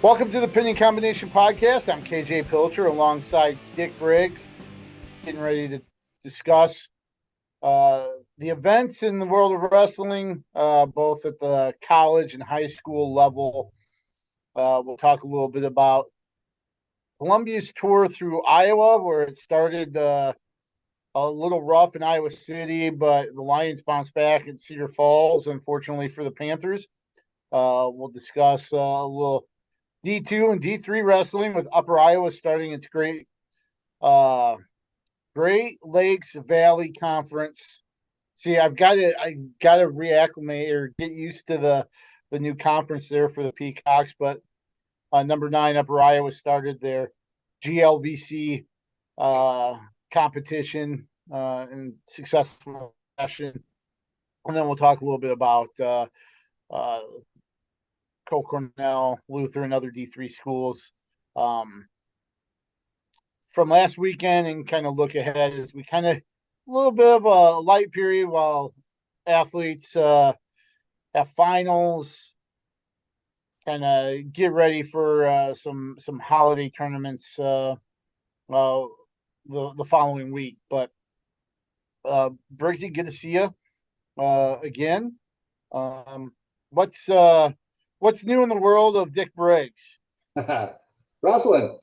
Welcome to the Pinning Combination Podcast. I'm KJ Pilcher alongside Dick Briggs, getting ready to discuss the events in the world of wrestling, both at the college and high school level. We'll talk a little bit about Columbia's tour through Iowa, where it started a little rough in Iowa City, but the Lions bounced back in Cedar Falls, unfortunately for the Panthers. We'll discuss a little D2 and D3 wrestling with Upper Iowa starting its Great Lakes Valley Conference. See, I got to reacclimate or get used to the new conference there for the Peacocks. But number 9 Upper Iowa started their GLVC competition in successful fashion, and then we'll talk a little bit about Cornell, Luther, and other D3 schools from last weekend, and kind of look ahead as we kind of a little bit of a light period while athletes have finals, kind of get ready for some holiday tournaments the following week. But Briggsy, good to see you again. What's new in the world of Dick Briggs? Wrestling.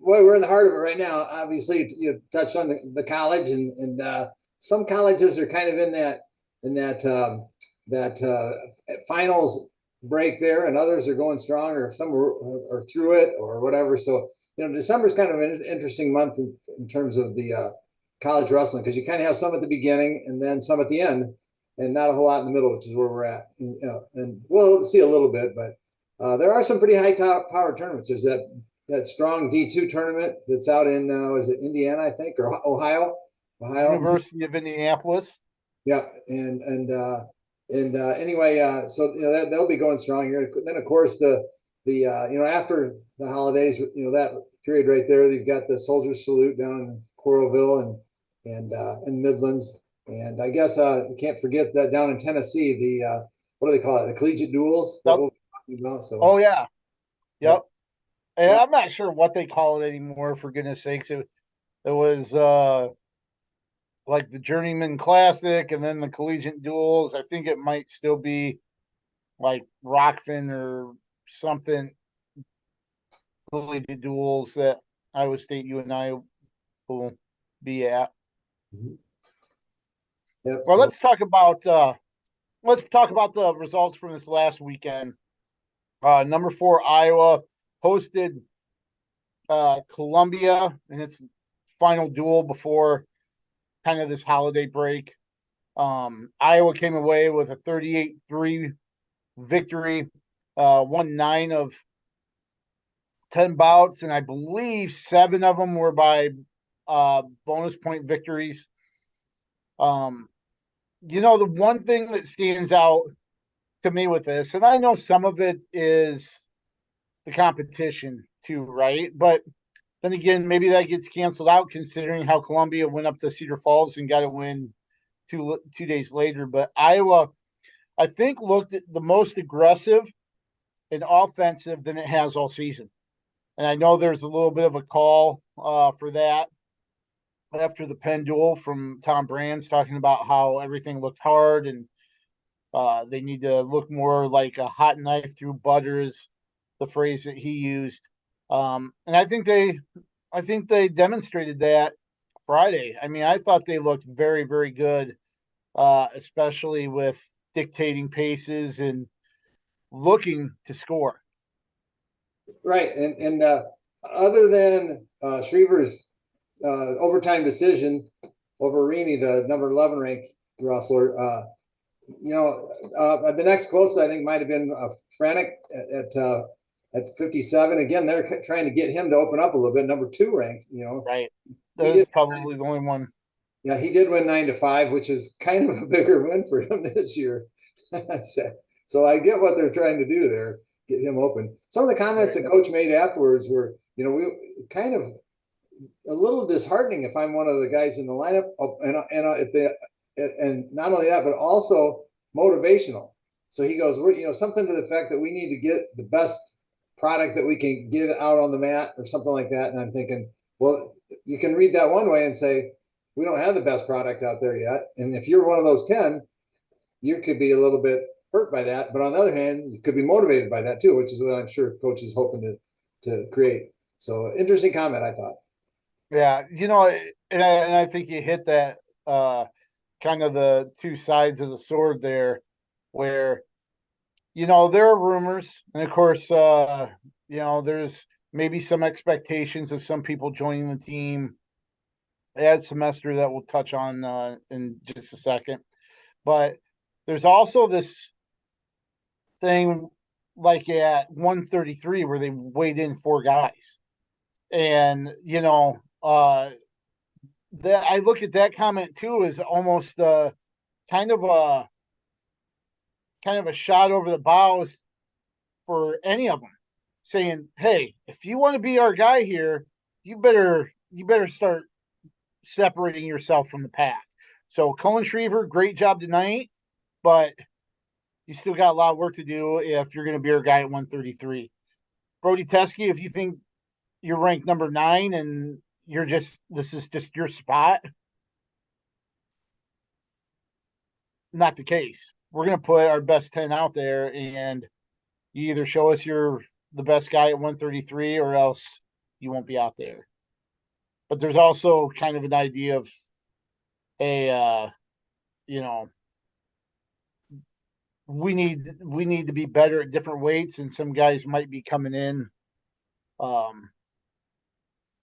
We're in the heart of it right now. Obviously, you touched on the college, and some colleges are kind of in that finals break there, and others are going strong, or some are through it or whatever. So December is kind of an interesting month in terms of the college wrestling, because you kind of have some at the beginning and then some at the end, and not a whole lot in the middle, which is where we're at. And we'll see a little bit, but there are some pretty high power tournaments. There's that strong D2 tournament that's out in is it Indiana, I think, or Ohio? University of Indianapolis. Yeah, and anyway, so they'll be going strong here. Then of course the after the holidays, that period right there, you've got the Soldiers Salute down in Coralville and in Midlands. And I guess you can't forget that down in Tennessee, the what do they call it? The collegiate duels. Yep. Oh yeah, yep. And Yeah. I'm not sure what they call it anymore. For goodness sakes, it was like the Journeyman Classic, and then the collegiate duels. I think it might still be like Rockfin or something. Collegiate duels that Iowa State UNI will be at. Mm-hmm. Yep, Well, so. let's talk about the results from this last weekend. Number 4 Iowa hosted Columbia in its final duel before kind of this holiday break. Iowa came away with a 38-3 victory, won 9 of 10 bouts, and I believe 7 of them were by bonus point victories. The one thing that stands out to me with this, and I know some of it is the competition too, right? But then again, maybe that gets canceled out considering how Columbia went up to Cedar Falls and got a win 2 days later. But Iowa, I think, looked the most aggressive and offensive than it has all season. And I know there's a little bit of a call for that after the Penn duel from Tom Brands, talking about how everything looked hard and they need to look more like a hot knife through butter, is the phrase that he used. And I think they demonstrated that Friday. I mean, I thought they looked very, very good, especially with dictating paces and looking to score. Right, and other than Shriver's overtime decision over Rini, the number 11 ranked wrestler, the next closest I think might have been Franek at 57. Again, they're trying to get him to open up a little bit. Number 2 ranked, Right. That's probably the only one. Yeah, he did win 9-5, which is kind of a bigger win for him this year. So I get what they're trying to do there, get him open. Some of the comments that Coach made afterwards were, we kind of a little disheartening if I'm one of the guys in the lineup, and not only that, but also motivational. So he goes, we're, something to the fact that we need to get the best product that we can get out on the mat or something like that. And I'm thinking, well, you can read that one way and say, we don't have the best product out there yet. And if you're one of those 10, you could be a little bit hurt by that. But on the other hand, you could be motivated by that too, which is what I'm sure coach is hoping to create. So interesting comment, I thought. Yeah, and I think you hit that kind of the two sides of the sword there, where there are rumors, and of course, there's maybe some expectations of some people joining the team add semester that we'll touch on in just a second. But there's also this thing like at 133 where they weighed in four guys. And, that I look at that comment too as almost kind of a shot over the bows for any of them, saying, "Hey, if you want to be our guy here, you better start separating yourself from the pack." So Colin Shriver, great job tonight, but you still got a lot of work to do if you're going to be our guy at 133. Brody Teske, if you think you're ranked number 9 and this is just your spot, not the case. We're going to put our best 10 out there, and you either show us you're the best guy at 133 or else you won't be out there. But there's also kind of an idea of, hey, we need to be better at different weights, and some guys might be coming in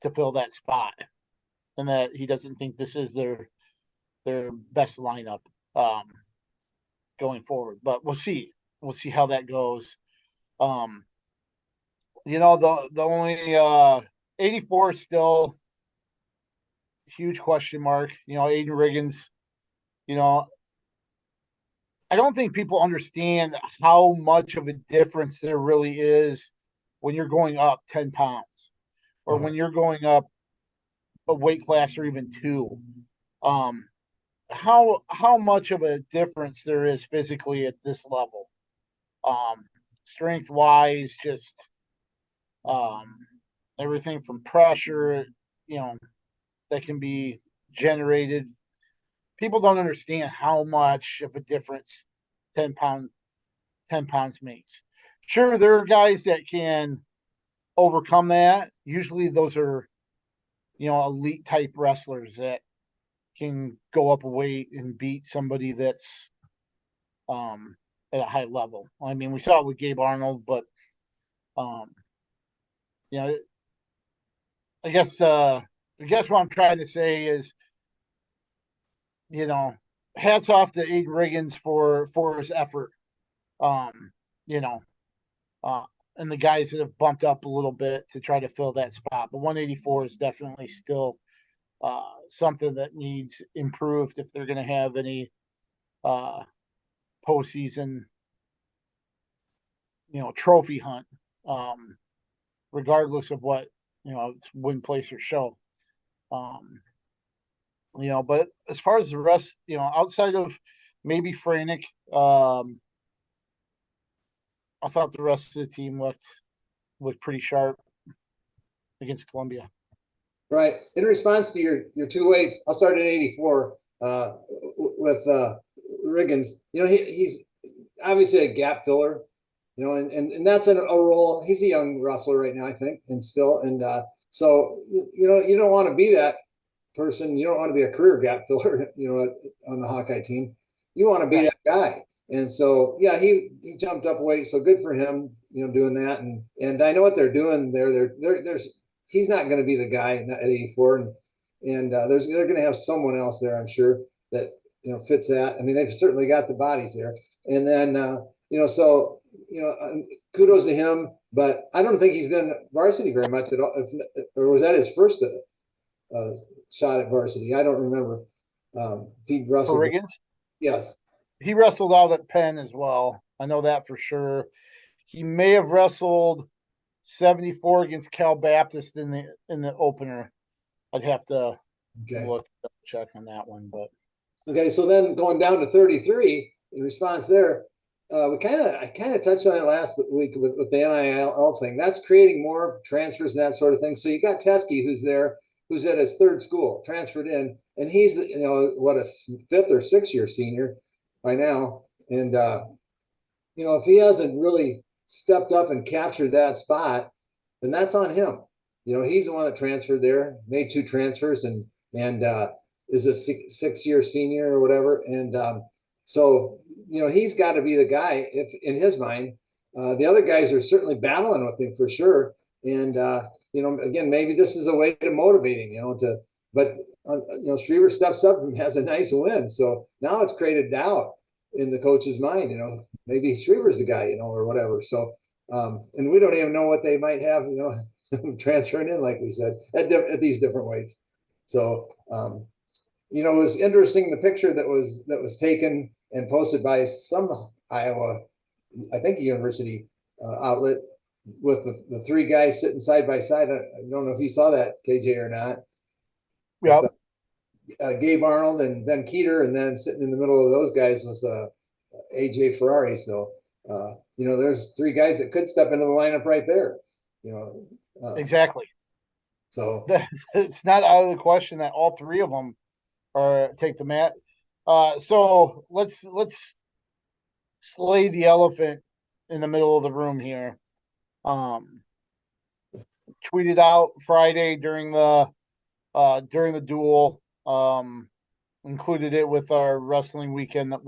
to fill that spot, and that he doesn't think this is their best lineup going forward. But we'll see how that goes. The only 84 is still a huge question mark. Aiden Riggins, I don't think people understand how much of a difference there really is when you're going up 10 pounds or when you're going up a weight class or even two. How much of a difference there is physically at this level. Strength wise, just everything from pressure, that can be generated. People don't understand how much of a difference 10 pounds makes. Sure, there are guys that can overcome that. Usually those are, elite type wrestlers that can go up a weight and beat somebody that's at a high level. I mean, we saw it with Gabe Arnold, but I guess what I'm trying to say is, hats off to Aiden Riggins for his effort. Um, you know, and the guys that have bumped up a little bit to try to fill that spot. But 184 is definitely still something that needs improved if they're going to have any postseason, trophy hunt, regardless of what, it's win, place, or show. But as far as the rest, outside of maybe Franek, I thought the rest of the team looked pretty sharp against Columbia. Right. In response to your two weights, I'll start at 84 with Riggins. He's obviously a gap filler, and that's a role. He's a young wrestler right now, I think, and still. And so, you don't want to be that person. You don't want to be a career gap filler, on the Hawkeye team. You want to be that guy. And so, yeah, he jumped up weight. So good for him, doing that. And I know what they're doing there. He's not going to be the guy at 84, and they're going to have someone else there, I'm sure, that fits that. I mean, they've certainly got the bodies there, and then so kudos to him. But I don't think he's been varsity very much at all. Or was that his first shot at varsity? I don't remember. He wrestled. For Riggins? Yes. He wrestled out at Penn as well. I know that for sure. He may have wrestled 74 against Cal Baptist in the opener. I'd have to check on that one, but okay. So then going down to 33 in response there, I kind of touched on it last week with the NIL thing. That's creating more transfers and that sort of thing. So you got Teskey, who's there, who's at his third school, transferred in, and he's, what, a fifth or sixth year senior by now. And if he hasn't really stepped up and captured that spot, then that's on him. He's the one that transferred there, made two transfers, and is a 6 year senior or whatever. And so he's got to be the guy if in his mind. The other guys are certainly battling with him for sure. And again, maybe this is a way to motivate him. But Shriver steps up and has a nice win. So now it's created doubt in the coach's mind. Maybe Shriver's the guy, or whatever. So and we don't even know what they might have, transferring in, like we said, at these different weights. So it was interesting, the picture that was taken and posted by some Iowa, I think, university outlet, with the three guys sitting side by side. I don't know if you saw that, KJ, or not. Yep. Gabe Arnold and Ben Keeter, and then sitting in the middle of those guys was AJ Ferrari. So there's three guys that could step into the lineup right there. Exactly. So it's not out of the question that all three of them are take the mat. So let's slay the elephant in the middle of the room here. Tweeted out Friday during the duel. Included it with our wrestling weekend that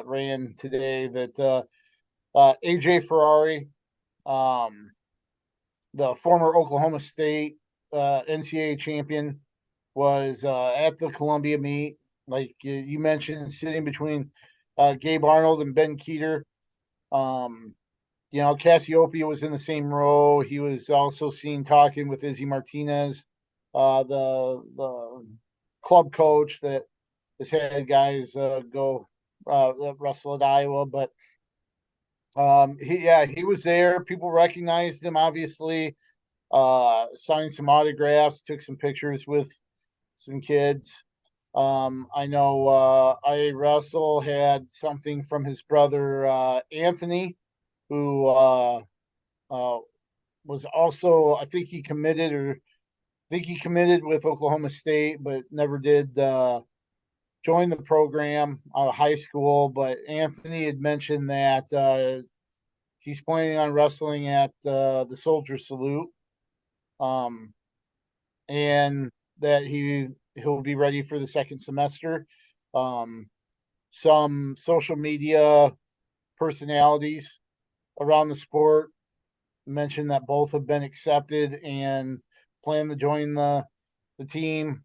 ran today. That AJ Ferrari, the former Oklahoma State NCAA champion, was at the Columbia meet, like you mentioned, sitting between Gabe Arnold and Ben Keeter. Cassiopeia was in the same row. He was also seen talking with Izzy Martinez, the club coach that has had guys go wrestle at Iowa. But he was there. People recognized him, obviously. Signed some autographs, took some pictures with some kids. I know I Russell had something from his brother Anthony, who was also, I think he committed with Oklahoma State, but never did join the program out of high school. But Anthony had mentioned that he's planning on wrestling at the Soldier Salute, and that he'll be ready for the second semester. Some social media personalities around the sport mentioned that both have been accepted and plan to join the team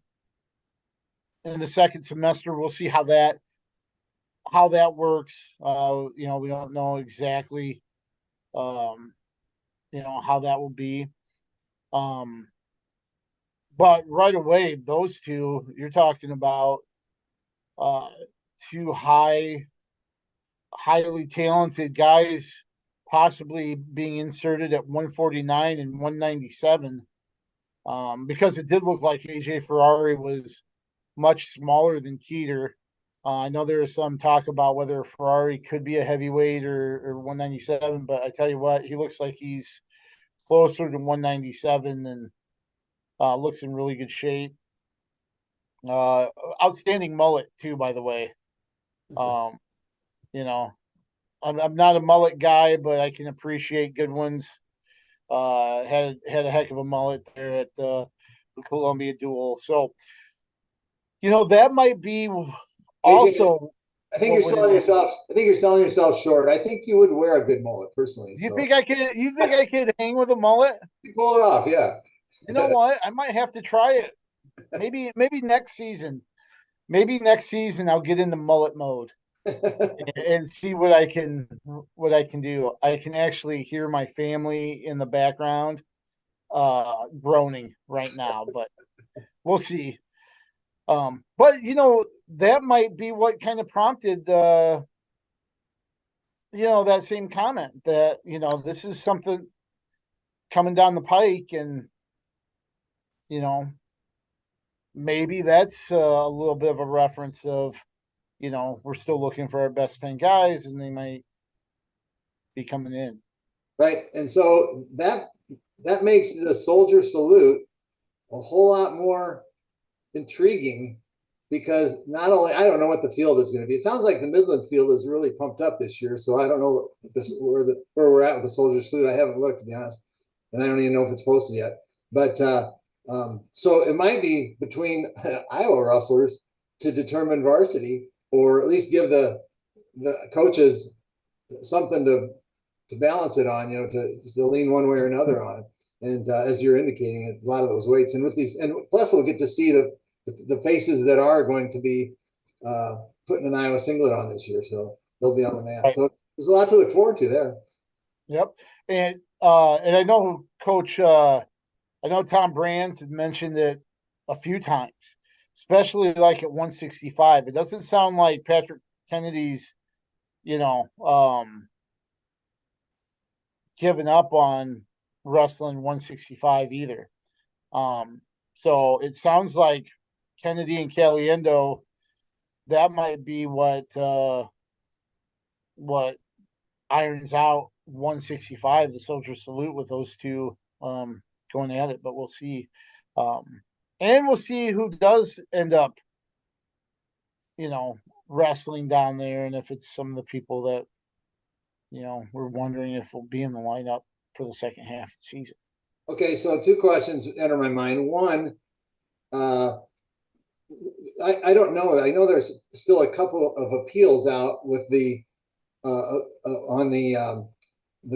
in the second semester. We'll see how that works. We don't know exactly how that will be. But right away, those two, you're talking about two highly talented guys possibly being inserted at 149 and 197, because it did look like AJ Ferrari was much smaller than Keeter. I know there is some talk about whether Ferrari could be a heavyweight or 197, but I tell you what, he looks like he's closer to 197 and looks in really good shape. Outstanding mullet too, by the way. Um, I'm not a mullet guy, but I can appreciate good ones. Had a heck of a mullet there at the Columbia duel. So that might be AJ, also I think what you're would selling yourself. I think you're selling yourself short. I think you would wear a good mullet personally. you So think I could you think I could hang with a mullet? you pull it off, yeah. You know what? I might have to try it. Maybe next season. Maybe next season I'll get into mullet mode and see what I can do. I can actually hear my family in the background groaning right now, but we'll see. But that might be what kind of prompted that same comment that this is something coming down the pike, and maybe that's a little bit of a reference of we're still looking for our best 10 guys, and they might be coming in. Right. And so that makes the soldier salute a whole lot more intriguing, because not only, I don't know what the field is going to be. It sounds like the Midlands field is really pumped up this year. So I don't know where we're at with the soldier salute. I haven't looked, to be honest, and I don't even know if it's posted yet. But so it might be between Iowa wrestlers to determine varsity, or at least give the coaches something to balance it on, to lean one way or another on. And as you're indicating, a lot of those weights, and with these, and plus we'll get to see the faces that are going to be putting an Iowa singlet on this year, so they'll be on the mat. Right. So there's a lot to look forward to there. Yep, and I know I know Tom Brands had mentioned it a few times, especially like at 165. It doesn't sound like Patrick Kennedy's, given up on wrestling 165 either. So it sounds like Kennedy and Caliendo, that might be what irons out 165, the soldier salute, with those two going at it. But we'll see. And we'll see who does end up, wrestling down there, and if it's some of the people that, we're wondering if will be in the lineup for the second half of the season. Okay, so two questions enter my mind. One, I don't know. I know there's still a couple of appeals out with the on the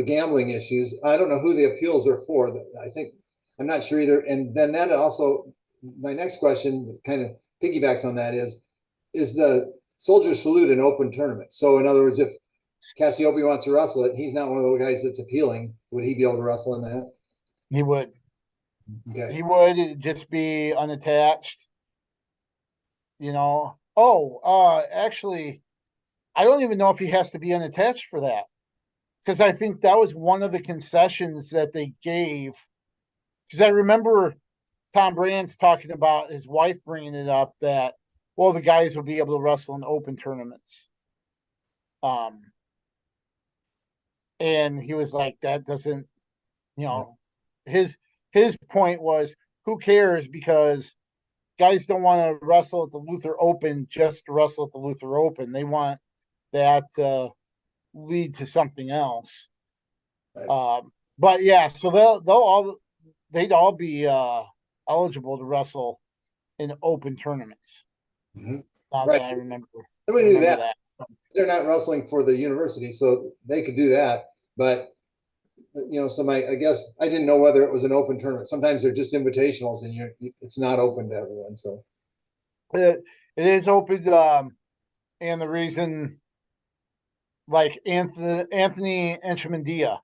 gambling issues. I don't know who the appeals are for. I think I'm not sure either. And then that also, my next question kind of piggybacks on that is the soldier salute an open tournament? So in other words, if Cassiope wants to wrestle it, he's not one of those guys that's appealing, would he be able to wrestle in that? He would. Okay. He would just be unattached. Actually, I don't even know if he has to be unattached for that, because I think that was one of the concessions that they gave. Because I remember Tom Brands talking about his wife bringing it up that, well, the guys will be able to wrestle in open tournaments. And he was like, that doesn't, his point was, who cares? Because guys don't want to wrestle at the Luther Open just to wrestle at the Luther Open. They want that lead to something else. Right. But yeah, so they'd all be eligible to wrestle in open tournaments. Mm-hmm. Right. That I remember. We knew that. They're not wrestling for the university, so they could do that. But I guess I didn't know whether it was an open tournament. Sometimes they're just invitationals, and it's not open to everyone. So it is open, and the reason, like Anthony Enchimendia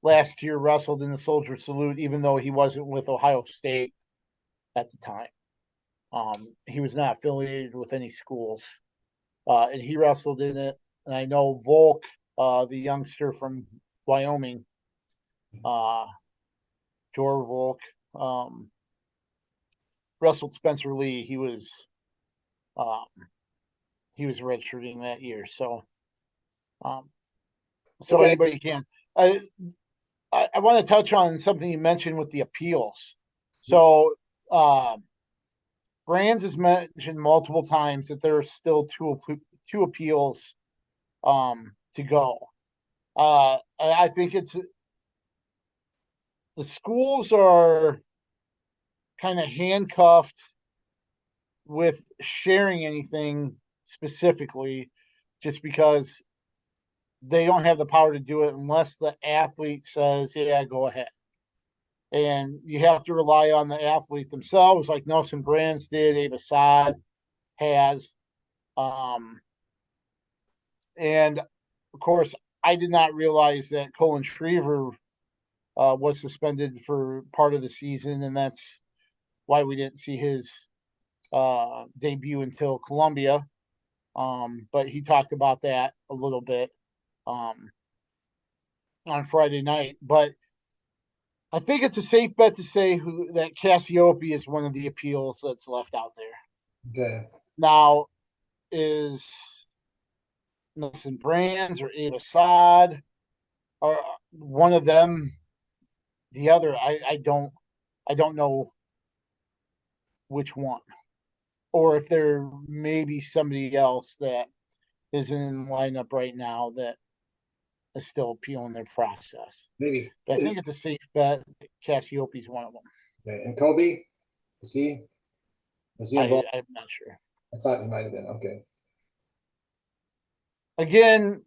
last year wrestled in the soldier salute, even though he wasn't with Ohio State at the time. He was not affiliated with any schools, and he wrestled in it. And I know Volk, the youngster from Wyoming, Jor Volk, wrestled Spencer Lee. He was redshirting that year. So okay. Anybody can. I want to touch on something you mentioned with the appeals. So Brands has mentioned multiple times that there are still two appeals to go. I think it's the schools are kind of handcuffed with sharing anything specifically, just because they don't have the power to do it unless the athlete says, yeah, go ahead. And you have to rely on the athlete themselves, like Nelson Brands did, Ava Saad has. And of course, I did not realize that Colin Shriver was suspended for part of the season, and that's why we didn't see his debut until Columbia. But he talked about that a little bit on Friday night. But I think it's a safe bet to say that Cassiope is one of the appeals that's left out there. Okay. Now, is Nelson Brands or Abe Assad, or one of them, the other. I don't know which one, or if there may be somebody else that is in lineup right now that is still appealing their process. Maybe. But I think it's a safe bet. Cassioppi's one of them. Okay. And Kobe, is he? Was he involved? I'm not sure. I thought he might have been. Okay. Again,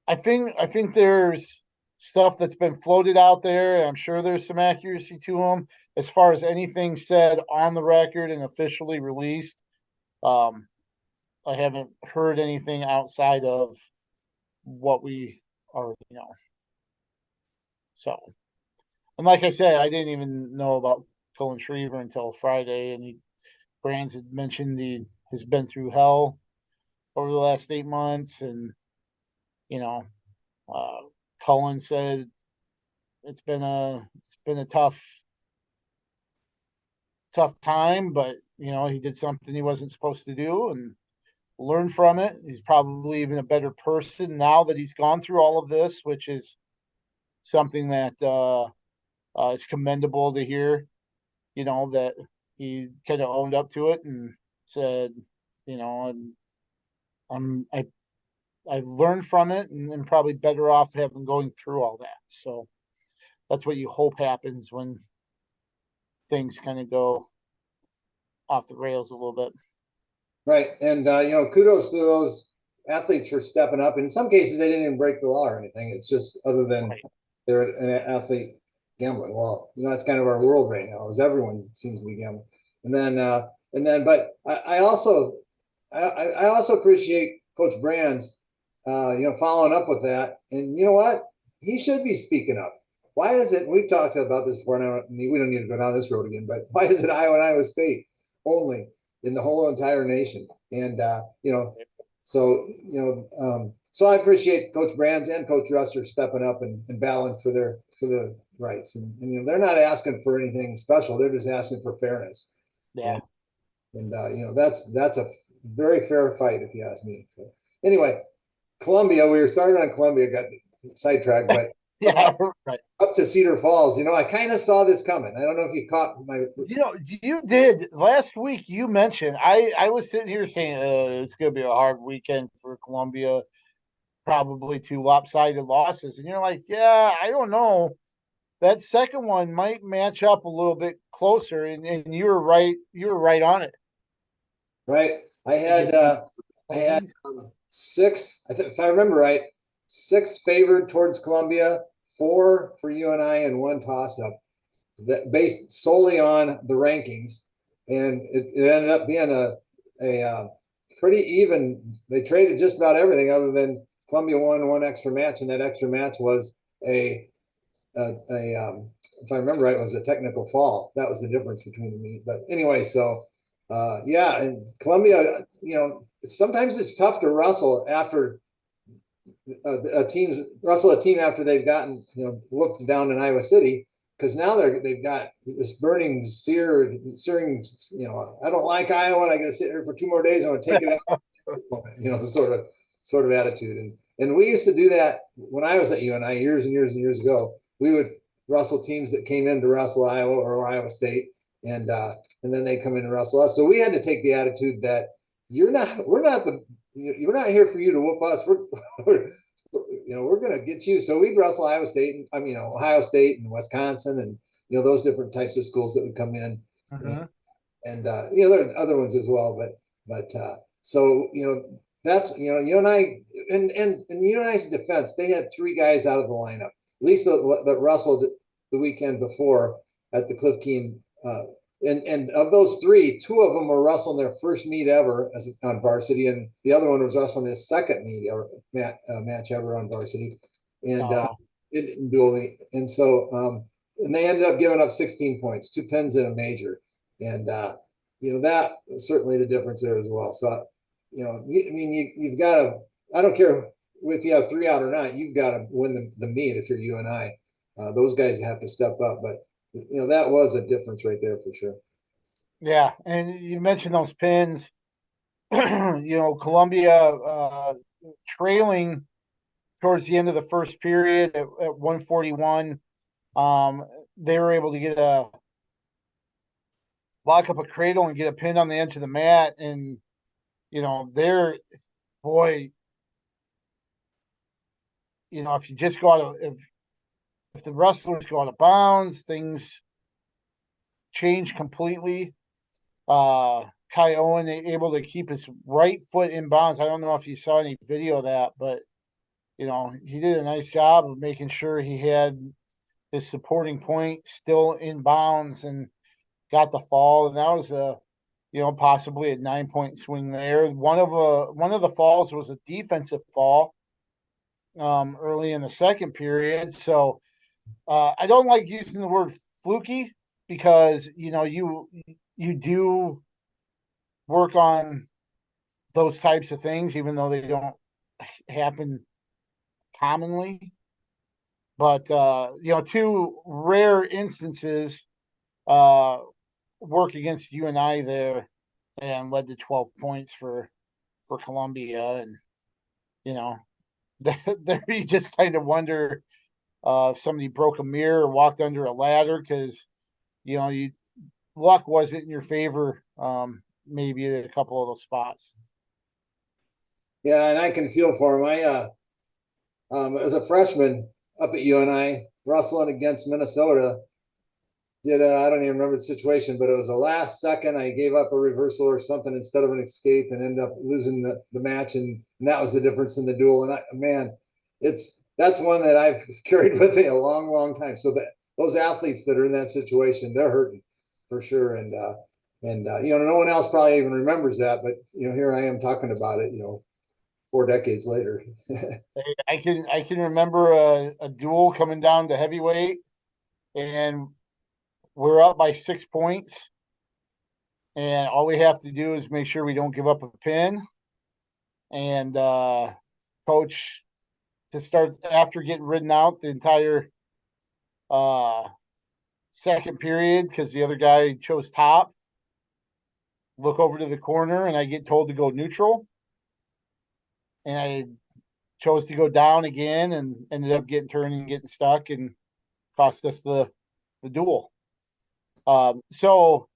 I think there's stuff that's been floated out there, and I'm sure there's some accuracy to them. As far as anything said on the record and officially released, um, I haven't heard anything outside of what we already know. So, and like I said, I didn't even know about Cullen Shriver until Friday, and Brands had mentioned he has been through hell over the last 8 months, and you know, uh, Cullen said it's been a tough time, but he did something he wasn't supposed to do and learned from it. He's probably even a better person now that he's gone through all of this, which is something that is commendable to hear. That he kind of owned up to it and said, and I learned from it, and I'm probably better off having going through all that. So that's what you hope happens when things kind of go off the rails a little bit. Right. And, kudos to those athletes for stepping up. In some cases, they didn't even break the law or anything. It's just other than Right. they're an athlete gambling. Well, that's kind of our world right now, is everyone seems to be gambling. But I also appreciate Coach Brands, following up with that. And you know what? He should be speaking up. Why is it? We've talked about this before, and we don't need to go down this road again. But why is it Iowa State only in the whole entire nation? And so I appreciate Coach Brands and Coach Russer stepping up and battling for their rights. And they're not asking for anything special; they're just asking for fairness. Yeah. And that's a very fair fight, if you ask me. So anyway, Columbia. We were starting on Columbia, got sidetracked, but yeah, right. Up to Cedar Falls. I kind of saw this coming. I don't know if you caught my. You did last week. You mentioned I was sitting here saying it's going to be a hard weekend for Columbia, probably 2 lopsided losses, and you're like, yeah, I don't know. That second one might match up a little bit closer, and you were right. You were right on it. Right. I had 6. If I remember right, 6 favored towards Columbia, 4 for UNI, and 1 toss-up, that based solely on the rankings, and it ended up being a pretty even. They traded just about everything other than Columbia won 1 extra match, and that extra match was if I remember right, it was a technical fall. That was the difference between the meet. But anyway, so and Columbia, sometimes it's tough to wrestle after a team after they've gotten looked down in Iowa City, because now they've got this burning searing I don't like Iowa, and I got to sit here for 2 more days, I'm going to take it out sort of attitude. And we used to do that when I was at UNI years and years and years ago. We would wrestle teams that came in to wrestle Iowa or Iowa State, and then they come in and wrestle us. So we had to take the attitude that we're not here for you to whoop us. We're going to get you. So we'd wrestle Iowa State, and Ohio State and Wisconsin, and those different types of schools that would come in, and there are other ones as well. But so that's UNI, and UNI's defense, they had 3 guys out of the lineup, at least that wrestled the weekend before at the Cliff Keen. And of those 3, 2 of them were wrestling their first meet ever on varsity, and the other one was wrestling his second match ever on varsity, and it didn't do anything. And so and they ended up giving up 16 points, 2 pins in a major, and that was certainly the difference there as well. So you've got to. I don't care if you have 3 out or not. You've got to win the meet if you're UNI. Those guys have to step up, but. That was a difference right there for sure. Yeah, and you mentioned those pins. Columbia trailing towards the end of the first period at 141. They were able to get a lock up a cradle and get a pin on the edge of the mat. And, they're, boy, if you just go out of, if the wrestlers go out of bounds, things change completely. Kai Owen able to keep his right foot in bounds. I don't know if you saw any video of that, but he did a nice job of making sure he had his supporting point still in bounds and got the fall. And that was possibly a 9-point swing there. One of the falls was a defensive fall early in the second period. So I don't like using the word fluky because you do work on those types of things, even though they don't happen commonly. But two rare instances work against UNI there and led to 12 points for Columbia. And there you just kind of wonder if somebody broke a mirror or walked under a ladder because luck wasn't in your favor. Maybe at a couple of those spots. Yeah, and I can feel for him. As a freshman up at UNI, wrestling against Minnesota, I don't even remember the situation, but it was a last second. I gave up a reversal or something instead of an escape and ended up losing the match. And that was the difference in the duel. And that's one that I've carried with me a long, long time. So those athletes that are in that situation, they're hurting for sure. And no one else probably even remembers that, but here I am talking about it, 4 decades later. I can remember a duel coming down to heavyweight, and we're up by 6 points, and all we have to do is make sure we don't give up a pin. And coach, to start after getting ridden out the entire second period because the other guy chose top, look over to the corner, and I get told to go neutral. And I chose to go down again and ended up getting turned and getting stuck and cost us the duel. So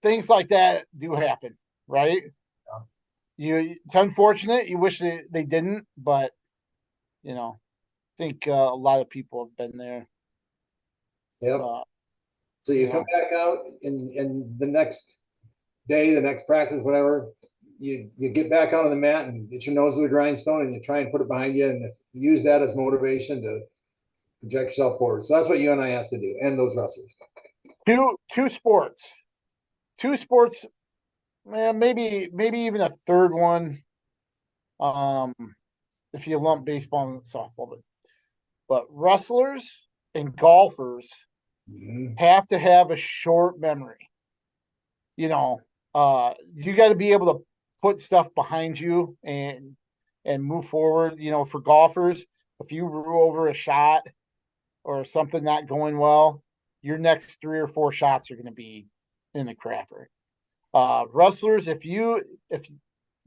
things like that do happen, right? It's unfortunate. You wish they didn't, but I think a lot of people have been there. Yep. So you come back out in the next day, the next practice, whatever. You get back out on the mat and get your nose to the grindstone, and you try and put it behind you, and use that as motivation to project yourself forward. So that's what UNI has to do, and those wrestlers. Two sports, man, maybe even a third one. If you lump baseball and softball, but wrestlers and golfers have to have a short memory. You got to be able to put stuff behind you and move forward. For golfers, if you roll over a shot or something not going well, your next 3 or 4 shots are going to be in the crapper. Wrestlers, if you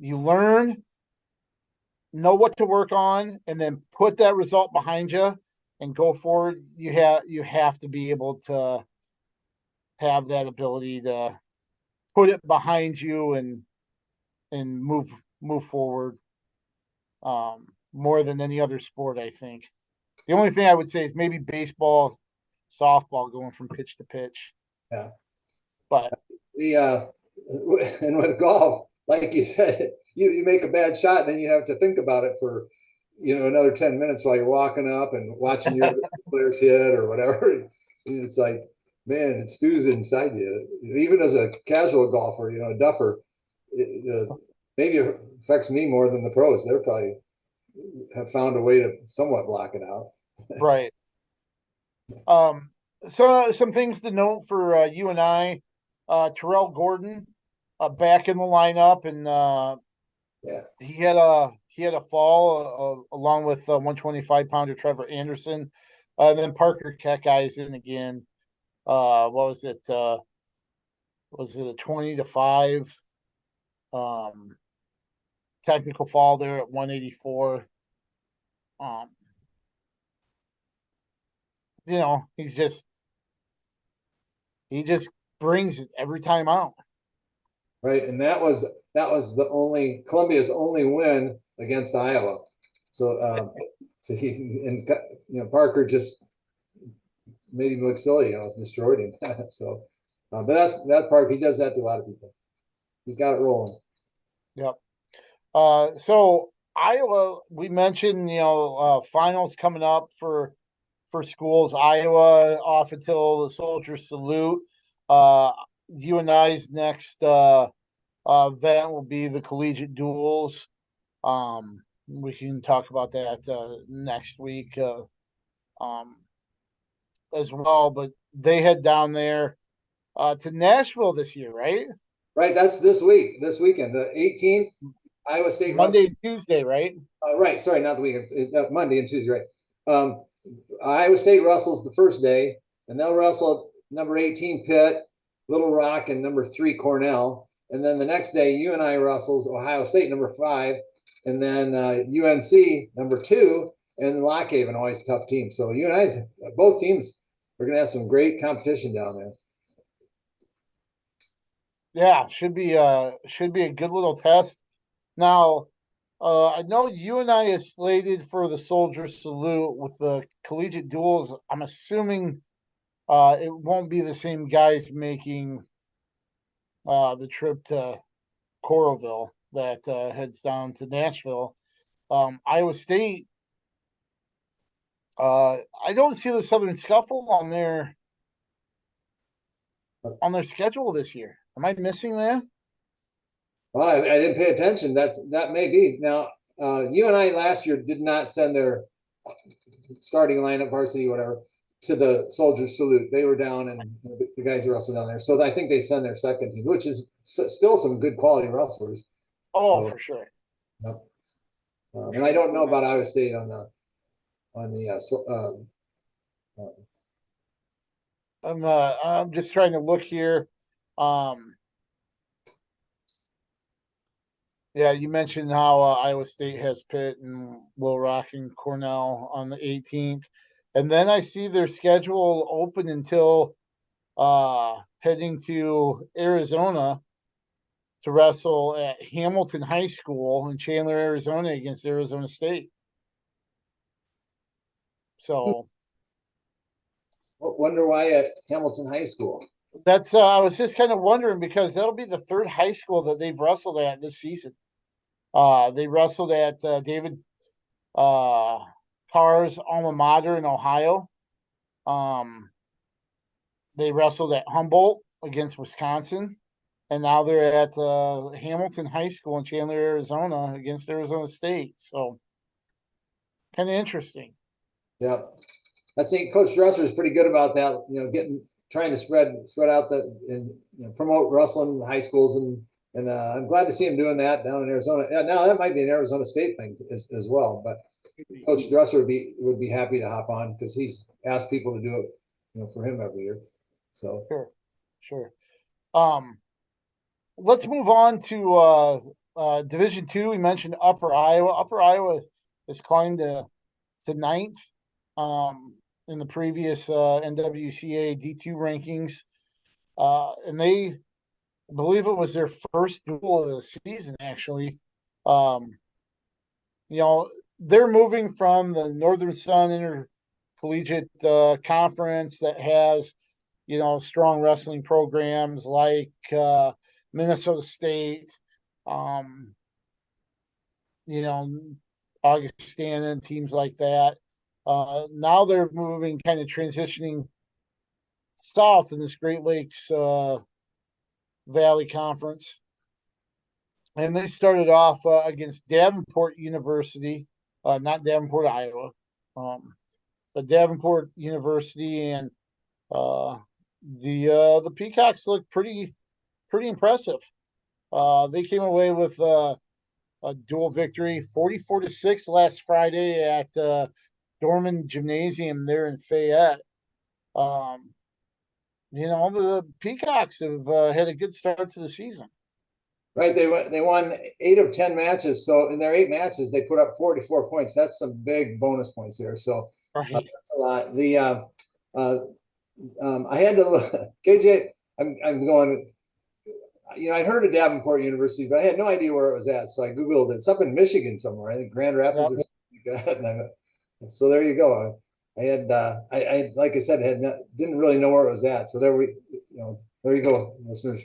learn, know what to work on, and then put that result behind you and go forward, you have to be able to have that ability to put it behind you and move forward. More than any other sport, I think. The only thing I would say is maybe baseball, softball, going from pitch to pitch. Yeah. But and with golf, like you said, you make a bad shot, and then you have to think about it for another 10 minutes while you're walking up and watching your players hit or whatever. And it's like, man, it stews inside you. Even as a casual golfer, a duffer, maybe it affects me more than the pros. They're probably have found a way to somewhat block it out. Right. So some things to note for UNI. Terrell Gordon back in the lineup, and he had a fall along with 125-pounder Trevor Anderson. Then Parker Keckeye is in again. What was it? Was it a 20-5 Technical fall there at 184. Um, he just brings it every time out. Right, and that was the only Columbia's only win against Iowa. So, so he and Parker just made him look silly, destroyed him. So, but that's Parker. He does that to a lot of people. He's got it rolling. Yep. So Iowa, we mentioned, finals coming up for schools. Iowa off until the Soldier Salute. UNI's next event will be the collegiate duels. We can talk about that next week um, as well. But they head down there to Nashville this year, right? Right, that's this week, this weekend, the 18th, Iowa State Monday and Tuesday, right? Right, sorry, not the weekend, Monday and Tuesday, right? Iowa State wrestles the first day, and they'll wrestle number 18 Pitt, Little Rock, and number 3 Cornell. And then the next day, UNI wrestles Ohio State number 5, and then UNC number 2, and Lock Haven, always a tough team. So UNI's both teams are going to have some great competition down there. Yeah, should be a good little test. Now, I know UNI is slated for the Soldier Salute with the collegiate duels. I'm assuming it won't be the same guys making the trip to Coralville that heads down to Nashville. Iowa State. I don't see the Southern Scuffle on their schedule this year. Am I missing that? Well, I didn't pay attention. That may be. Now, UNI last year did not send their starting lineup, varsity, whatever, to the Soldiers Salute. They were down, and the guys are also down there. So I think they send their second team, which is still some good quality wrestlers. Oh, so, for sure. Yep. And I don't know about Iowa State on the I'm just trying to look here. Yeah, you mentioned how Iowa State has Pitt and Little Rock and Cornell on the 18th, and then I see their schedule open until heading to Arizona to wrestle at Hamilton High School in Chandler, Arizona, against Arizona State. So, wonder why at Hamilton High School. That's I was just kind of wondering because that'll be the third high school that they've wrestled at this season. They wrestled at David Carr's alma mater in Ohio. They wrestled at Humboldt against Wisconsin, and now they're at Hamilton High School in Chandler, Arizona, against Arizona State. So, kind of interesting. Yeah, I think Coach Dresser is pretty good about that. Trying to spread out that and promote wrestling in high schools, and I'm glad to see him doing that down in Arizona. Yeah, now that might be an Arizona State thing as well, but Coach Dresser would be happy to hop on because he's asked people to do it, for him every year. So sure. Let's move on to Division II. We mentioned Upper Iowa. Upper Iowa has climbed to ninth in the previous NWCA D2 rankings, and they I believe it was their first duel of the season. Actually, they're moving from the Northern Sun Intercollegiate Conference that has strong wrestling programs like Minnesota State, um, Augustana and teams like that. Now they're moving, kind of transitioning south in this Great Lakes Valley Conference. And they started off against Davenport University, not Davenport, Iowa, but Davenport University, and the Peacocks looked pretty impressive. They came away with a dual victory, 44-6 last Friday at Dorman Gymnasium there in Fayette. The Peacocks have had a good start to the season. Right. They won 8 of 10 matches. So in their 8 matches, they put up 44 points. That's some big bonus points there. So Right. that's a lot. Uh, I had to look, KJ. I'm going. I'd heard of Davenport University, but I had no idea where it was at. So I Googled it. It's up in Michigan somewhere. I think Grand Rapids Yep. or something like that. So there you go. I had, like I said, didn't really know where it was at. So there you go, listeners,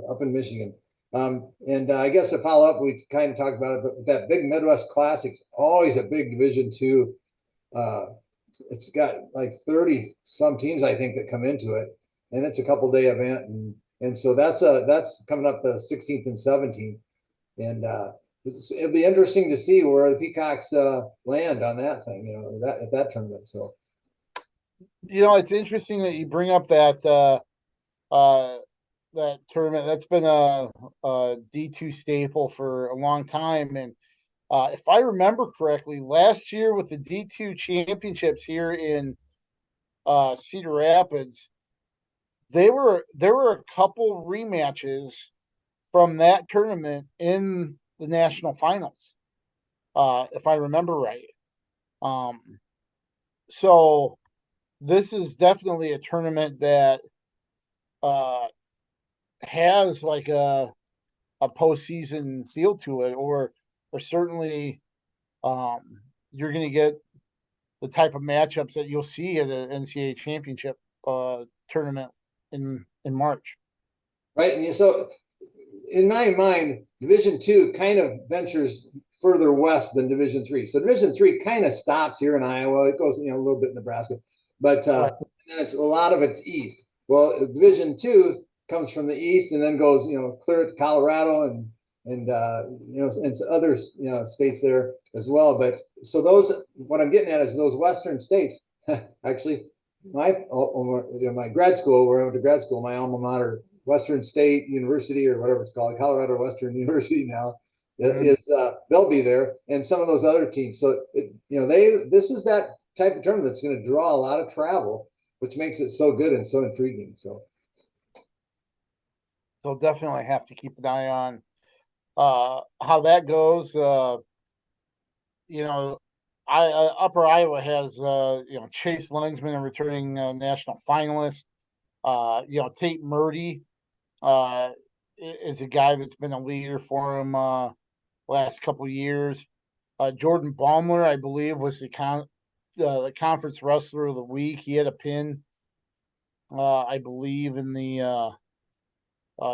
up in Michigan. And I guess to follow up, we kind of talked about it, but that big Midwest Classics, always a big Division II. Uh, it's got like 30 some teams, I think, that come into it, and it's a couple-day event, and so that's coming up the 16th and 17th, and it'll be interesting to see where the Peacocks land on that thing, that at that tournament. So It's interesting that you bring up uh that tournament. That's been a D2 staple for a long time. And if I remember correctly, last year with the D2 championships here in Cedar Rapids, there were a couple rematches from that tournament in the national finals, if I remember right. Um, so this is definitely a tournament that uh, has like a postseason feel to it, or certainly um, you're going to get the type of matchups that you'll see at an NCAA championship tournament in March. right, and so in my mind, Division II kind of ventures further west than Division III. So Division III kind of stops here in Iowa. It goes, a little bit in Nebraska, but Right. then it's a lot of it's east. Well, Division II comes from the east and then goes, clear to Colorado and other states there as well. But so what I'm getting at is those western states. Actually, my grad school, where I went to grad school, my alma mater, Western State University or whatever it's called, Colorado Western University now, is they'll be there, and some of those other teams. So this is that type of tournament that's going to draw a lot of travel, which makes it so good and so intriguing. So So definitely have to keep an eye on how that goes. You know, Upper Iowa has Chase Lensman, a returning national finalist. Tate Murdy is a guy that's been a leader for him last couple of years. Jordan Baumler, I believe, was the conference wrestler of the week. He had a pin, I believe, in the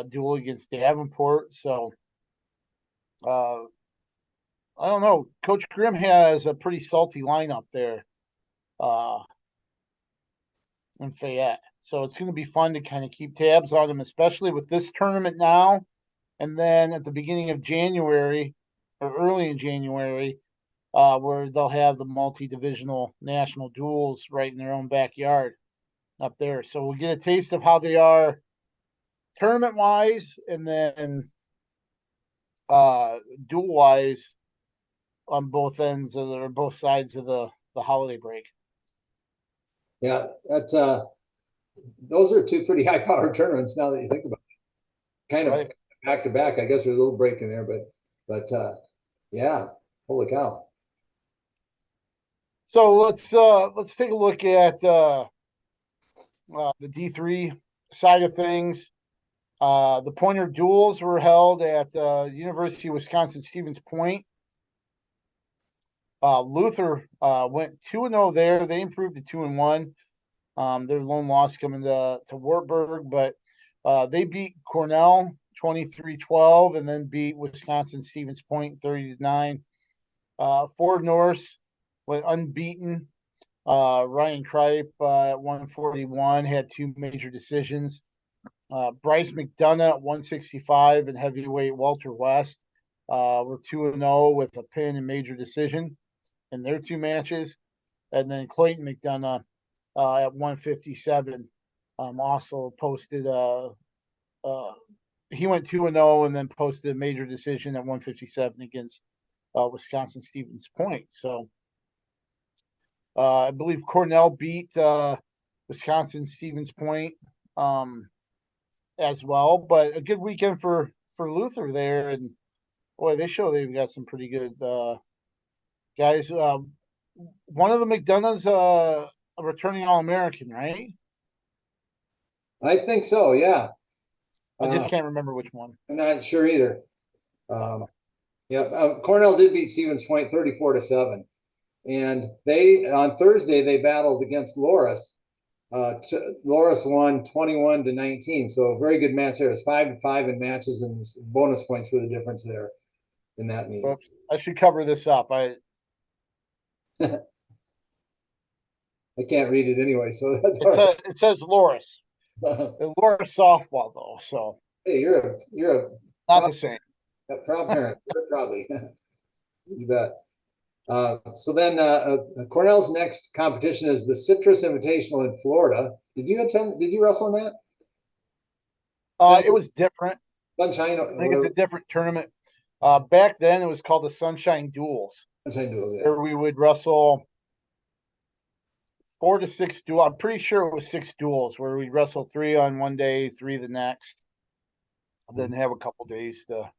duel against Davenport. So uh, I don't know. Coach Grimm has a pretty salty lineup there uh, in Fayette. So it's going to be fun to kind of keep tabs on them, especially with this tournament now. And then at the beginning of January or early in January, where they'll have the multi-divisional national duels right in their own backyard up there. So we'll get a taste of how they are tournament wise, and then duel wise on both ends of or both sides of the holiday break. yeah, that's those are two pretty high powered tournaments now that you think about it. Kind of Right. back to back. I guess there's a little break in there, but yeah, holy cow. So let's take a look at the D3 side of things. The pointer duels were held at University of Wisconsin Stevens Point. Luther went 2-0 there. They improved to 2-1. Their lone loss coming to Wartburg, but they beat Cornell 23-12 and then beat Wisconsin Stevens Point 30-9. Ford Norse went unbeaten. Ryan Kripe at 141 had two major decisions. Bryce McDonough at 165 and heavyweight Walter West were 2-0 with a pin and major decision in their two matches. And then Clayton McDonough at 157 also posted he went 2-0 and then posted a major decision at 157 against Wisconsin Stevens Point. So I believe Cornell beat Wisconsin Stevens Point as well, but a good weekend for for Luther there, and boy, they show they've got some pretty good guys. One of the McDonough's a returning All American, right? I think so. Yeah. I just can't remember which one. I'm not sure either. Yeah, Cornell did beat Stevens Point 34-7, and they on Thursday they battled against Loras. Loras won 21-19, so a very good match there. It's 5-5 in matches, and bonus points were the difference there in that meeting. Oops, I should cover this up. I can't read it anyway, so that's it says Loris. Loris softball though, so hey, you're not the same. a proud parent, probably. You bet. So then Cornell's next competition is the Citrus Invitational in Florida. Did you attend? Did you wrestle in that? It was different. Sunshine. I think it's a different tournament. Back then, it was called the Sunshine Duels. Sunshine Duels, yeah. Where we would wrestle 4 to 6 duels. I'm pretty sure it was 6 duels where we'd wrestle 3 on one day, 3 the next, and then have a couple days to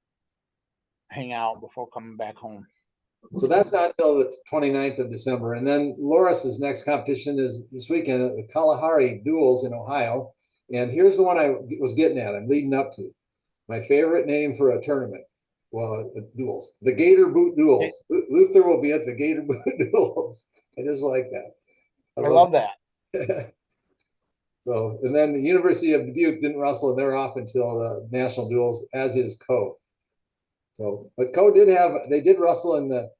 hang out before coming back home. So that's not until the 29th of December. And then Loris's next competition is this weekend at the Kalahari Duels in Ohio. And here's the one I was getting at. I'm leading up to my favorite name for a tournament. Well, duels, the Gator Boot Duels. Luther will be at the Gator Boot Duels. I just like that. I love that. So, and then the University of Dubuque didn't wrestle, and they're off until the national duels, as is Co. So, but Co they did wrestle in the,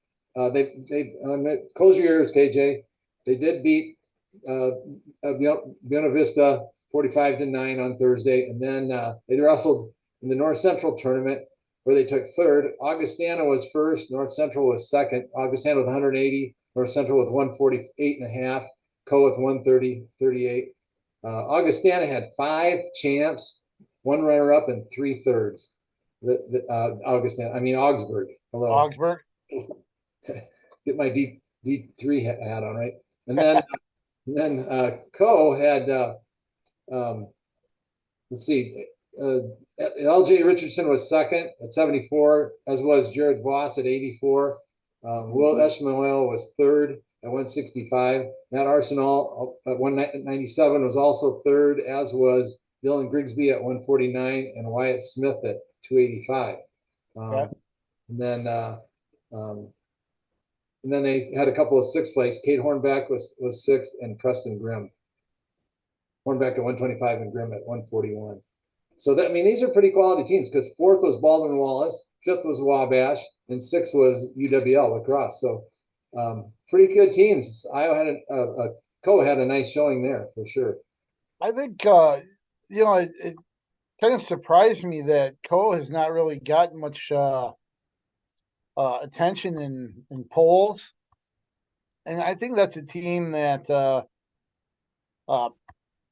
close your ears, KJ. They did beat Buena Vista 45-9 on Thursday, and then they wrestled in the North Central tournament where they took third. Augustana was first, North Central was second. Augustana with 180, North Central with 148.5, Co with 130.38. Augustana had 5 champs, 1 runner-up, and 3 thirds. Augsburg. Hello. Augsburg. Get my D3 hat on, right? And then Co had let's see, LJ Richardson was second at 74, as was Jared Voss at 84. Will Eshmael was third at 165. Matt Arsenal at 197 was also third, as was Dylan Grigsby at 149 and Wyatt Smith at 285. And then they had a couple of 6th place. Kate Hornback was 6th, and Preston Grimm. Hornback at 125 and Grimm at 141. So these are pretty quality teams, because 4th was Baldwin Wallace, 5th was Wabash, and 6th was UWL lacrosse. So pretty good teams. Iowa had Co had a nice showing there for sure. I think it kind of surprised me that Co has not really gotten much attention in polls, and I think that's a team that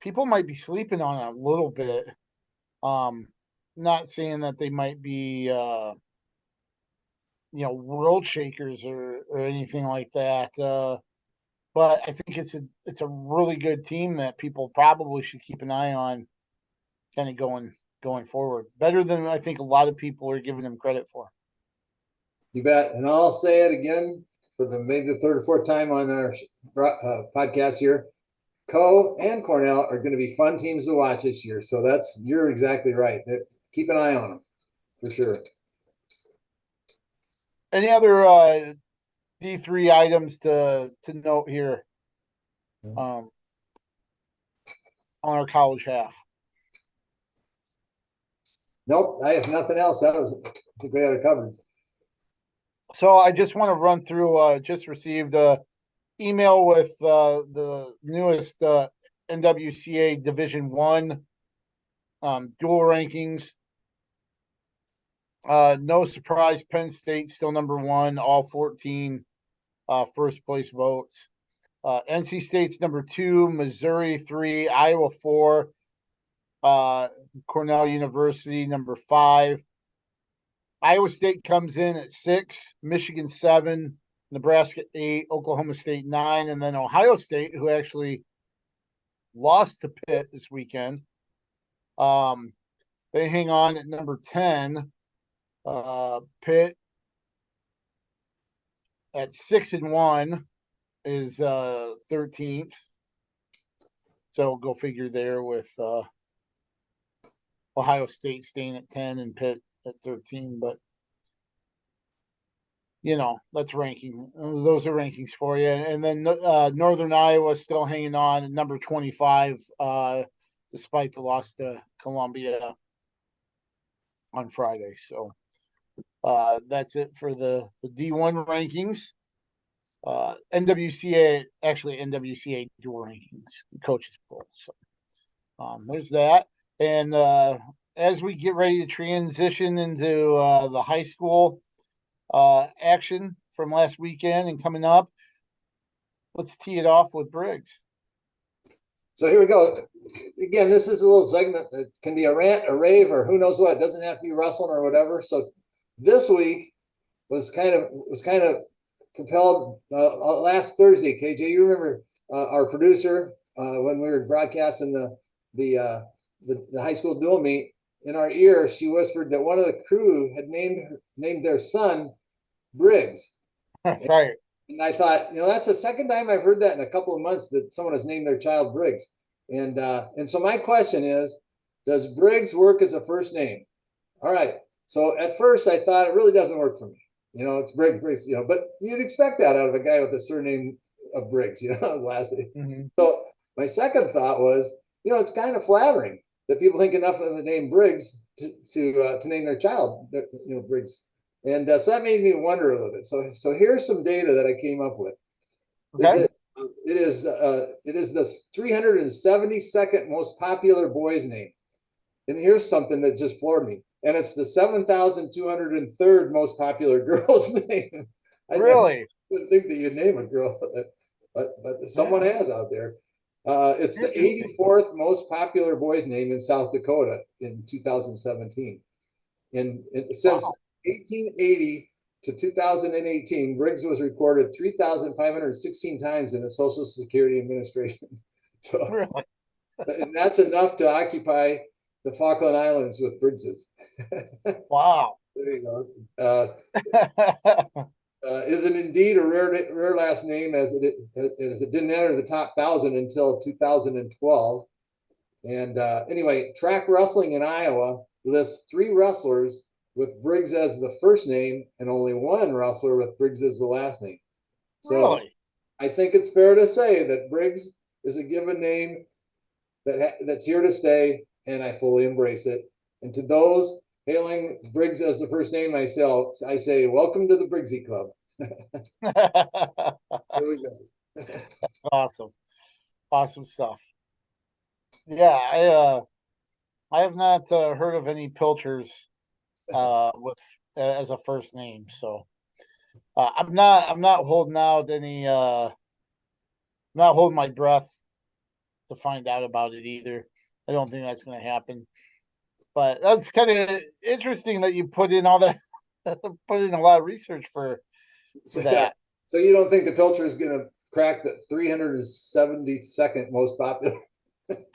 people might be sleeping on a little bit. Not saying that they might be world shakers or anything like that, but I think it's a really good team that people probably should keep an eye on, kind of going forward, better than I think a lot of people are giving them credit for. You bet. And I'll say it again for maybe the 3rd or 4th time on our podcast here. Co and Cornell are going to be fun teams to watch this year. So you're exactly right. Keep an eye on them for sure. Any other D3 items to note here on our college half? Nope, I have nothing else. I think we had it covered. So I just want to run through. Just received a email with the newest NWCA Division One dual rankings. No surprise, Penn State still number 1, all 14 first place votes. NC State's number 2, Missouri 3, Iowa 4, Cornell University number 5. Iowa State comes in at 6, Michigan 7, Nebraska 8, Oklahoma State 9, and then Ohio State, who actually lost to Pitt this weekend, They hang on at number 10. Pitt at 6-1 is 13th. So go figure there with Ohio State staying at 10 and Pitt at 13. But that's ranking. Those are rankings for you. And then Northern Iowa still hanging on at number 25, despite the loss to Columbia on Friday. So that's it for the D1 rankings. NWCA dual rankings, coaches poll. So there's that. And as we get ready to transition into the high school action from last weekend and coming up, let's tee it off with Briggs. So here we go. Again, this is a little segment that can be a rant, a rave, or who knows what. It doesn't have to be wrestling or whatever. So this week was kind of compelled last Thursday. KJ, you remember our producer when we were broadcasting the high school dual meet, in our ear she whispered that one of the crew had named their son Briggs. Right. And I thought, that's the second time I've heard that in a couple of months that someone has named their child Briggs. And so my question is, does Briggs work as a first name? All right. So at first I thought it really doesn't work for me. It's Briggs, but you'd expect that out of a guy with the surname of Briggs, last name. Mm-hmm. So my second thought was, it's kind of flattering that people think enough of the name Briggs to name their child, Briggs. And so that made me wonder a little bit. So here's some data that I came up with. Okay. It is the 372nd most popular boy's name. And here's something that just floored me. And it's the 7,203rd most popular girl's name. Really? I wouldn't think that you'd name a girl, but someone has out there. It's the 84th most popular boy's name in South Dakota in 2017. And since 1880 to 2018, Briggs was recorded 3,516 times in the Social Security Administration. So, really? And that's enough to occupy the Falkland Islands with Briggses. Wow. There you go. Is it indeed a rare last name, as it didn't enter the top 1,000 until 2012. And anyway, Track Wrestling in Iowa lists 3 wrestlers with Briggs as the first name and only 1 wrestler with Briggs as the last name. So really? I think it's fair to say that Briggs is a given name that's here to stay, and I fully embrace it. And to those hailing Briggs as the first name, I say, welcome to the Briggsy Club. Here we go. Awesome stuff. Yeah, I have not heard of any Pilchers with as a first name, so I'm not holding out any not holding my breath to find out about it either. I don't think that's going to happen. But that's kind of interesting that you put in all that, put in a lot of research for that. So you don't think the Pilcher is going to crack the 372nd most popular?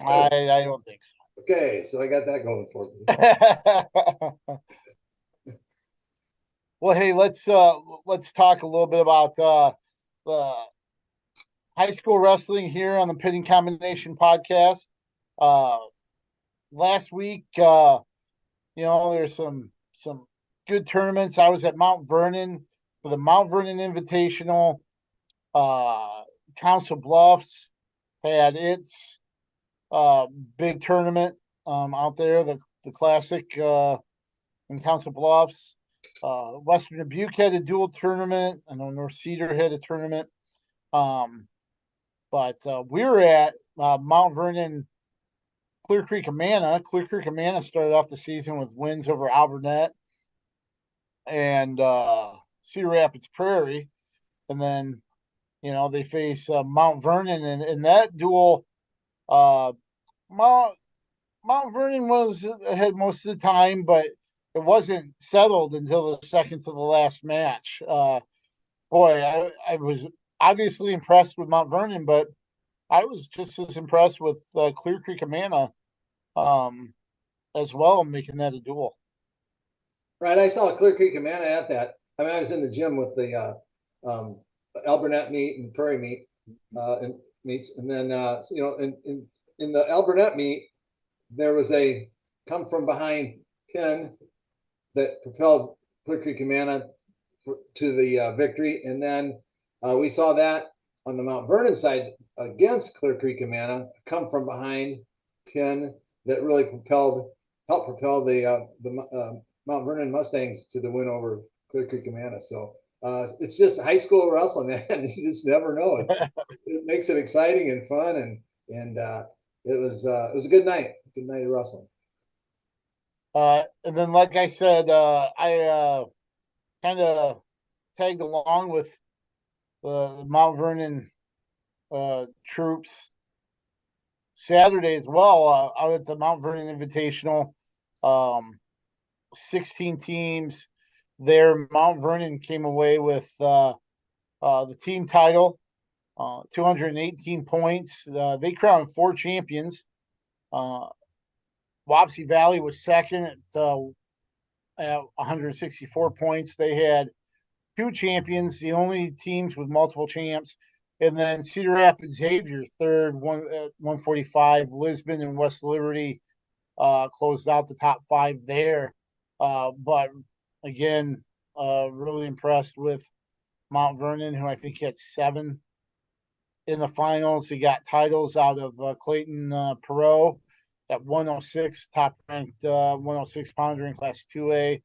I don't think so. Okay, so I got that going for me. Well, hey, let's talk a little bit about the high school wrestling here on the Pitting Combination podcast. Last week, there's some good tournaments. I was at Mount Vernon for the Mount Vernon Invitational. Council Bluffs had its big tournament out there, the classic in Council Bluffs. Western Dubuque had a dual tournament. I know North Cedar had a tournament. But we were at Mount Vernon, Clear Creek Amana. Clear Creek Amana started off the season with wins over Alburnett and Cedar Rapids Prairie. And then, they face Mount Vernon. And in that duel, Mount Vernon was ahead most of the time, but it wasn't settled until the second to the last match. Boy, I was obviously impressed with Mount Vernon, but I was just as impressed with Clear Creek Amana as well, making that a duel. Right. I saw Clear Creek and Manna at that. I mean, I was in the gym with the Alburnett meet and Prairie meet and meets, and then in the Alburnett meet there was a come from behind pin that propelled Clear Creek and Manna to the victory, and then we saw that on the Mount Vernon side against Clear Creek and Manna, come from behind pin that really helped propel the Mount Vernon Mustangs to the win over Clear Creek and Manna. So it's just high school wrestling, man. You just never know. It makes it exciting and fun, and it was a good night of wrestling. And then, like I said, I kind of tagged along with the Mount Vernon troops Saturday as well, out at the Mount Vernon Invitational. 16 teams there. Mount Vernon came away with the team title, 218 points. They crowned 4 champions. Wapsie Valley was second at 164 points. They had 2 champions, the only teams with multiple champs. And then Cedar Rapids Xavier, third, 145. Lisbon and West Liberty closed out the top 5 there. But again, really impressed with Mount Vernon, who I think had 7 in the finals. He got titles out of Clayton Perot at 106, top ranked 106 pounder in Class 2A.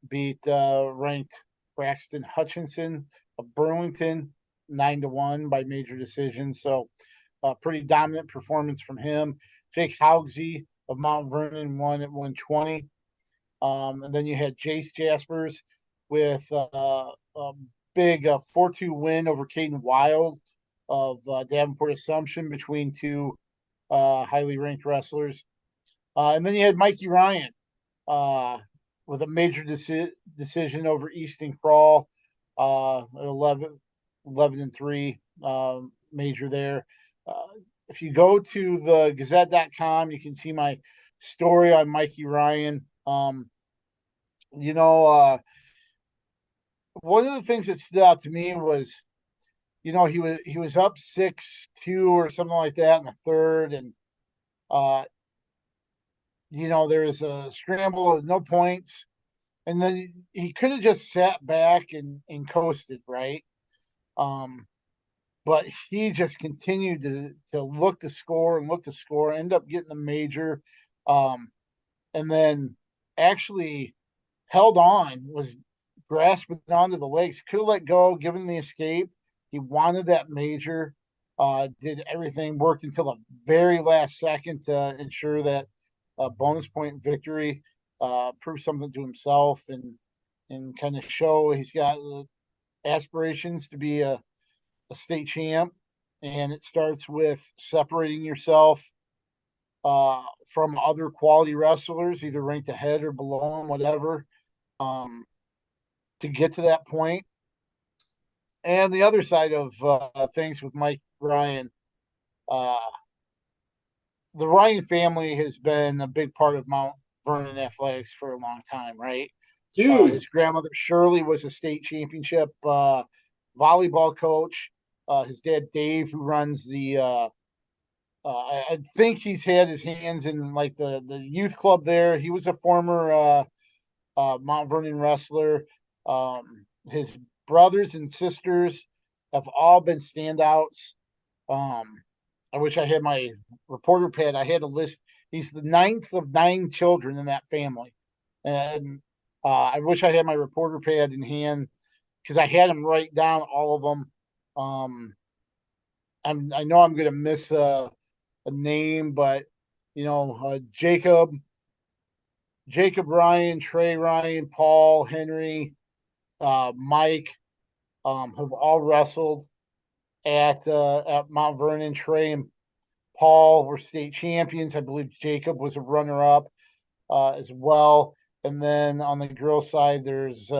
Beat ranked Braxton Hutchinson of Burlington 9-1 by major decision. So, pretty dominant performance from him. Jake Haugsey of Mount Vernon won at 120. And then you had Jace Jaspers with a big 4-2 win over Caden Wild of Davenport Assumption, between 2 highly ranked wrestlers. And then you had Mikey Ryan with a major decision over Easton Crawl, 11-3 major there. If you go to the Gazette.com, you can see my story on Mikey Ryan. You know, one of the things that stood out to me was, you know, he was up 6-2 or something like that in the third, and you know, there's a scramble, no points, and then he could have just sat back and coasted, right? But he just continued to look to score and look to score, end up getting the major, and then actually held on, was grasping onto the legs, could have let go, given the escape. He wanted that major, did everything, worked until the very last second to ensure that bonus point victory, prove something to himself, and kind of show he's got aspirations to be a state champ. And it starts with separating yourself from other quality wrestlers, either ranked ahead or below them, whatever, to get to that point. And the other side of things with Mike Ryan, uh, the Ryan family has been a big part of Mount Vernon athletics for a long time, right? Huge. His grandmother Shirley was a state championship volleyball coach. His dad Dave, who runs the, I think he's had his hands in like the youth club there. He was a former Mount Vernon wrestler. His brothers and sisters have all been standouts. I wish I had my reporter pad. I had a list. He's the 9th of 9 children in that family, and I wish I had my reporter pad in hand because I had him write down all of them. I know I'm going to miss a name, but you know, Jacob Ryan, Trey Ryan, Paul Henry, Mike, have all wrestled at Mount Vernon. Trey and Paul were state champions. I believe Jacob was a runner up as well. And then on the girl side, there's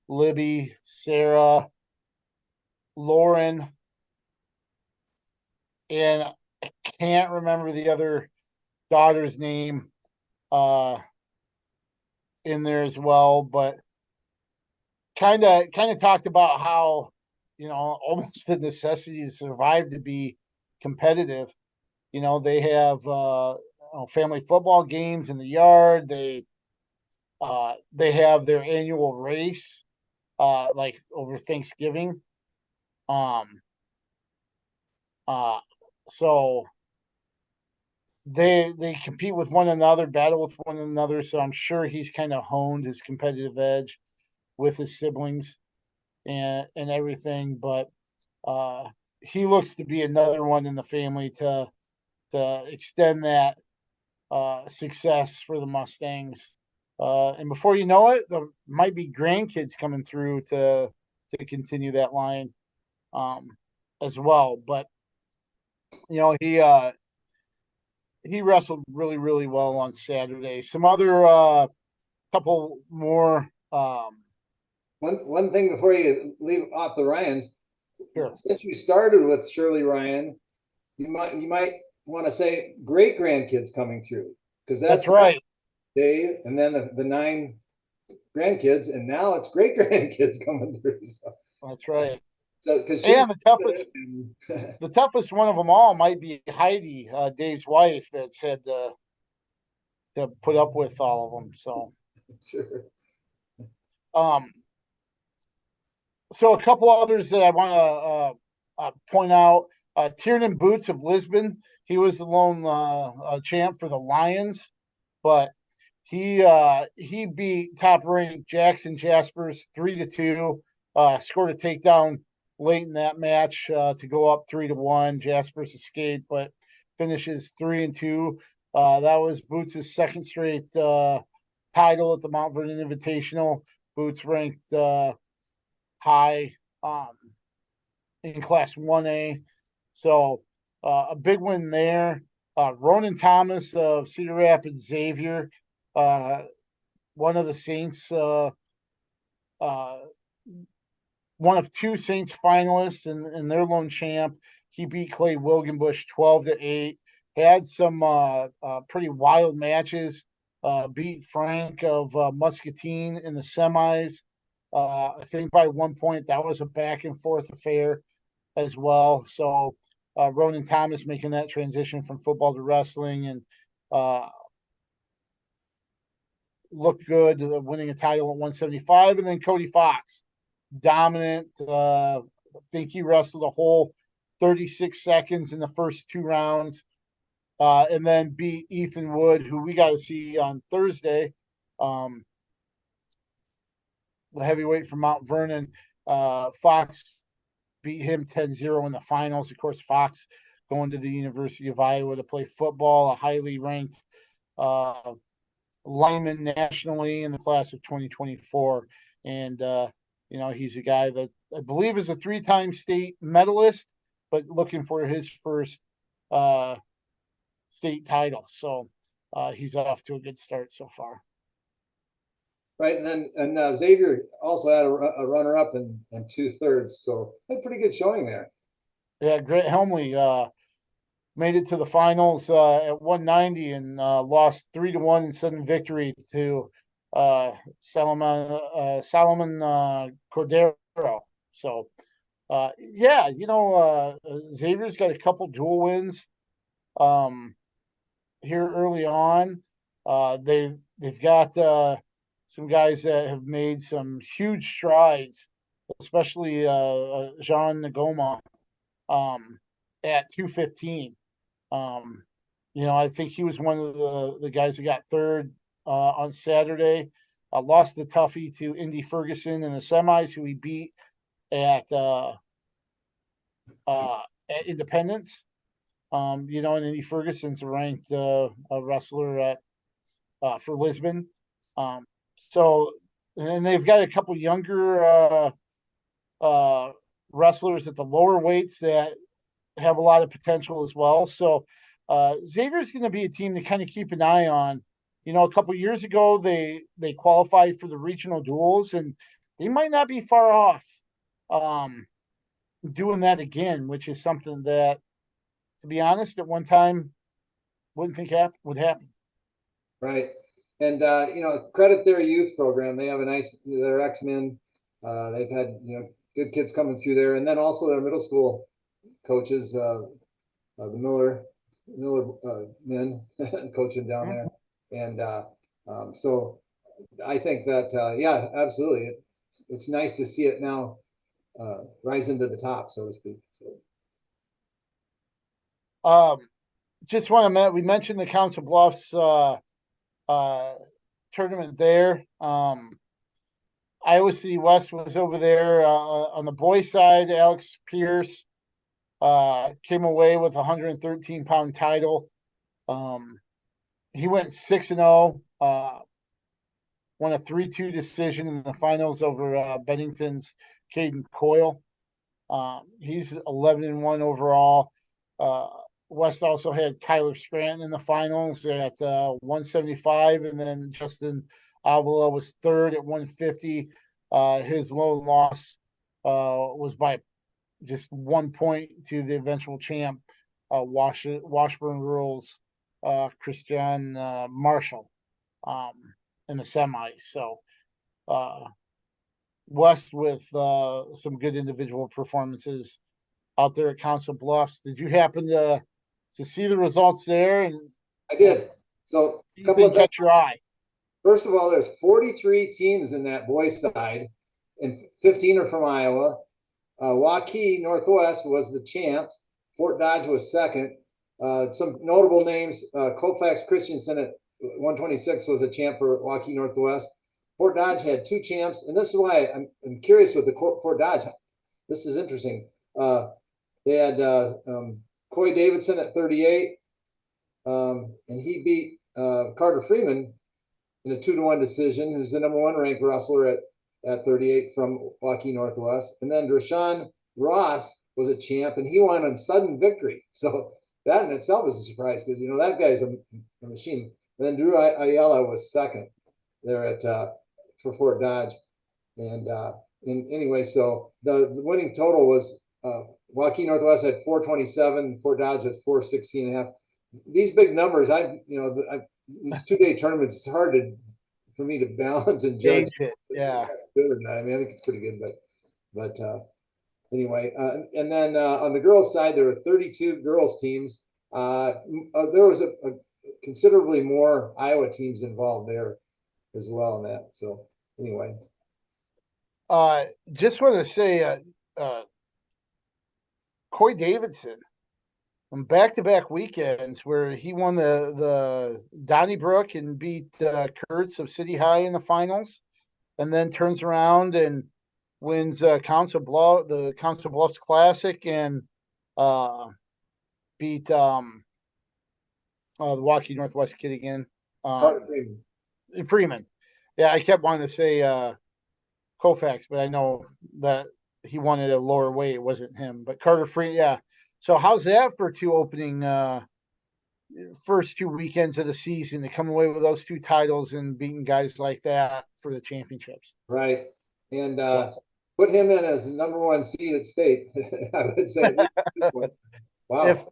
Libby, Sarah, Lauren, and I can't remember the other daughter's name. uh, in there as well, but kind of talked about how, almost the necessity to survive to be competitive. They have family football games in the yard. They have their annual race like over Thanksgiving. Um so they compete with one another, battle with one another. So I'm sure he's kind of honed his competitive edge with his siblings and everything. But uh, he looks to be another one in the family to extend that success for the Mustangs. And before you know it, there might be grandkids coming through to continue that line um, as well. But he wrestled really really well on Saturday. Some other couple more. One thing before you leave off the Ryans, Sure, since you started with Shirley Ryan, you might want to say great grandkids coming through, because that's that's right. Dave, and then the 9 grandkids, and now it's great grandkids coming through. That's right. So because she's And the toughest one of them all might be Heidi, Dave's wife, that's had to put up with all of them. So, sure. um, so a couple others that I want to point out: Tiernan Boots of Lisbon. He was the lone champ for the Lions, but he beat top ranked Jackson Jaspers 3-2. Scored a takedown late in that match to go up 3-1. Jaspers escaped, but finishes 3-2. That was Boots' second straight title at the Mount Vernon Invitational. Boots ranked high um, in Class 1A. So a big win there. Ronan Thomas of Cedar Rapids Xavier, uh, one of the Saints, uh, one of two Saints finalists and their lone champ. He beat Clay Wilgenbush 12-8. Had some pretty wild matches. Beat Frank of Muscatine in the semis. I think by one point that was a back and forth affair as well. So Ronan Thomas making that transition from football to wrestling and uh, looked good, winning a title at 175. And then Cody Fox, dominant. I think he wrestled a whole 36 seconds in the first 2 rounds, and then beat Ethan Wood, who we got to see on Thursday. Um, the heavyweight from Mount Vernon. Fox beat him 10-0 in the finals. Of course, Fox going to the University of Iowa to play football, a highly ranked uh, lineman nationally in the class of 2024. And, he's a guy that I believe is a 3-time state medalist, but looking for his first uh, state title. So he's off to a good start so far. Right, and then Xavier also had a runner up in 2/3, so had a pretty good showing there. Yeah, Grant Helmley made it to the finals at 190 and lost 3-1 in sudden victory to Solomon Cordero. So yeah, Xavier's got a couple dual wins here early on. They've got some guys that have made some huge strides, especially Jean Nagoma at 215. I think he was one of the guys that got third on Saturday. Lost the toughie to Indy Ferguson in the semis, who he beat at uh, at Independence. And Indy Ferguson's a ranked a wrestler at for Lisbon. Um, so, and they've got a couple younger uh, wrestlers at the lower weights that have a lot of potential as well. So Xavier's going to be a team to kind of keep an eye on. A couple years ago they qualified for the regional duels, and they might not be far off um, doing that again, which is something that, to be honest, at one time wouldn't think would happen. Right. And credit their youth program. They have their X-Men. They've had good kids coming through there, and then also their middle school coaches, the Miller men coaching down there, and so I think that yeah, absolutely, it's nice to see it now rise into the top, so to speak. So. Just want to we mentioned the Council Bluffs tournament there. Iowa City West was over there on the boys' side. Alex Pierce came away with a 113-pound title. He went 6-0, won a 3-2 decision in the finals over Bennington's Caden Coyle. He's 11-1 overall. West also had Tyler Scranton in the finals at 175, and then Justin Avila was third at 150. His lone loss was by just 1 point to the eventual champ, Washburn Rural's Christian Marshall in the semis. So West with some good individual performances out there at Council Bluffs. Did you happen to see the results there? And I did. So a couple of things catch your eye. First of all, there's 43 teams in that boys' side, and 15 are from Iowa. Waukee Northwest was the champs. Fort Dodge was second. Some notable names: Colfax Christensen at 126 was a champ for Waukee Northwest. Fort Dodge had 2 champs, and this is why I'm curious with the Fort Dodge. This is interesting. They had Coy Davidson at 38, and he beat Carter Freeman in a 2-1 decision, who's the number 1 ranked wrestler at 38 from Waukee Northwest. And then Drashawn Ross was a champ, and he won on sudden victory. So that in itself is a surprise because, that guy's a machine. And then Drew Ayala was second there at for Fort Dodge. And anyway, so the winning total was Waukee Northwest had 427, Fort Dodge at 416.5. These big numbers, these 2-day tournaments, it's hard for me to balance and judge it. Yeah, good or not. I mean, I think it's pretty good, but anyway, and then on the girls' side, there were 32 girls teams. There was a considerably more Iowa teams involved there as well in that. So anyway, just want to say, Coy Davidson on back-to-back weekends where he won the Donnybrook and beat Kurtz of City High in the finals, and then turns around and wins the Council Bluffs Classic and beat the Waukee Northwest kid again. Freeman. Yeah, I kept wanting to say Colfax, but I know that he wanted a lower weight. It wasn't him, but Carter Freeman. Yeah. So how's that for 2 opening first 2 weekends of the season to come away with those 2 titles and beating guys like that for the championships? Right. And put him in as the number 1 seed at state, I would say. Wow.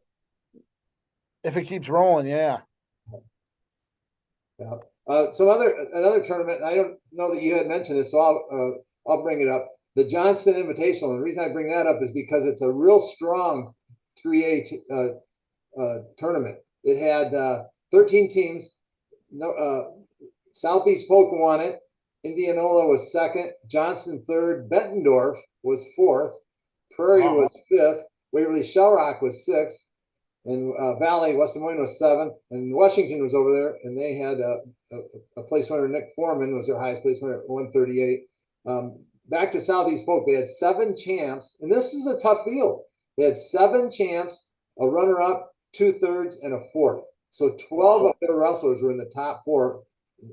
If it keeps rolling, yeah. Yeah. Another tournament, and I don't know that you had mentioned this, so I'll bring it up. The Johnston Invitational. And the reason I bring that up is because it's a real strong 3A tournament. It had 13 teams. Southeast Polk won it. Indianola was second. Johnston third. Bettendorf was fourth. Prairie was fifth. Waverly Shell Rock was sixth. And Valley, West Des Moines was seventh. And Washington was over there, and they had a place winner. Nick Foreman was their highest place winner at 138. Back to Southeast Polk, they had 7 champs, and this is a tough field. They had 7 champs, a runner-up, 2/3, and a 4th. So 12 of their wrestlers were in the top 4,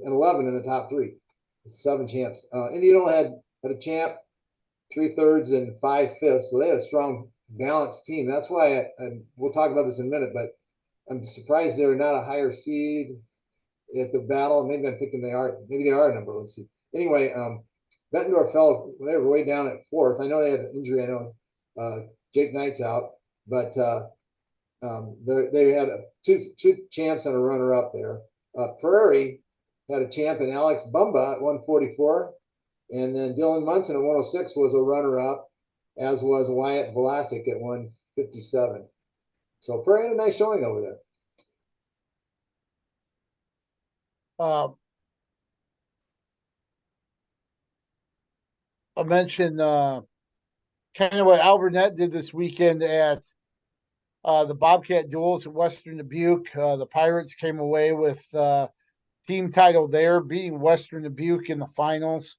and 11 in the top 3. 7 champs. Indianola had a champ, 3/3, and 5/5. So they had a strong, balanced team. That's why we'll talk about this in a minute, but I'm surprised they're not a higher seed at the battle. Maybe I'm thinking they are. Maybe they are a number 1 seed. Anyway, Bettendorf fell. They were way down at 4th. I know they had an injury. I know Jake Knight's out, but they had two champs and a runner-up there. Prairie had a champ in Alex Bumba at 144. And then Dylan Munson at 106 was a runner-up, as was Wyatt Vlasic at 157. So Prairie had a nice showing over there. I mentioned kind of what Albert did this weekend at the Bobcat duels at Western Dubuque. The Pirates came away with team title there, beating Western Dubuque in the finals.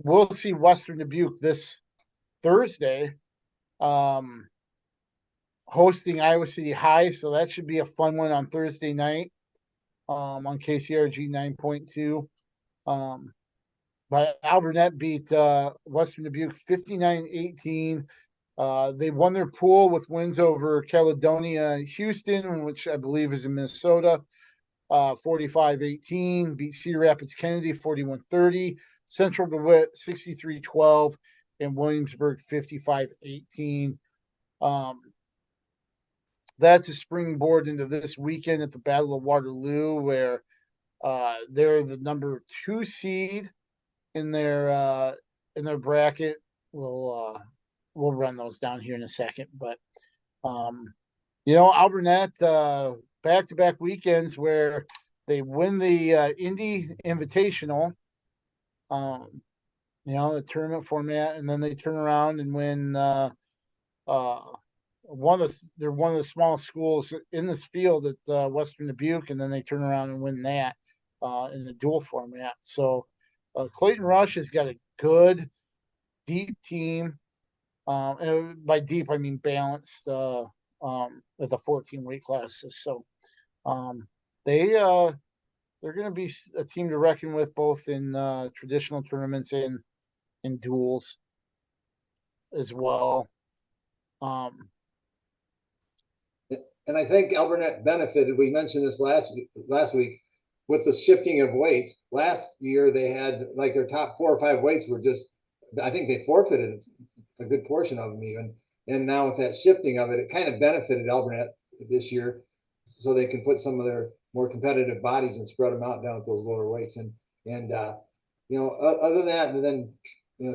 We'll see Western Dubuque this Thursday, hosting Iowa City High, so that should be a fun one on Thursday night on KCRG 9.2. But Albert beat Western Dubuque 59-18. They won their pool with wins over Caledonia Houston, which I believe is in Minnesota, 45-18. Beat Cedar Rapids Kennedy 41-30. Central DeWitt 63-12. And Williamsburg 55-18. That's a springboard into this weekend at the Battle of Waterloo, where they're the number 2 seed in their bracket. We'll run those down here in a second, but Albert back-to-back weekends where they win the Indy Invitational, the tournament format, and then they turn around and win they're one of the smallest schools in this field at Western Dubuque, and then they turn around and win that in the dual format. So Clayton Rush has got a good, deep team. And by deep, I mean balanced at the 14 weight classes. So they're going to be a team to reckon with, both in traditional tournaments and in duels as well. And I think Albert benefited. We mentioned this last week with the shifting of weights. Last year they had like their top 4 or 5 weights were just, I think they forfeited a good portion of them even. And now with that shifting of it, it kind of benefited Albert this year, so they can put some of their more competitive bodies and spread them out down at those lower weights. And other than that, and then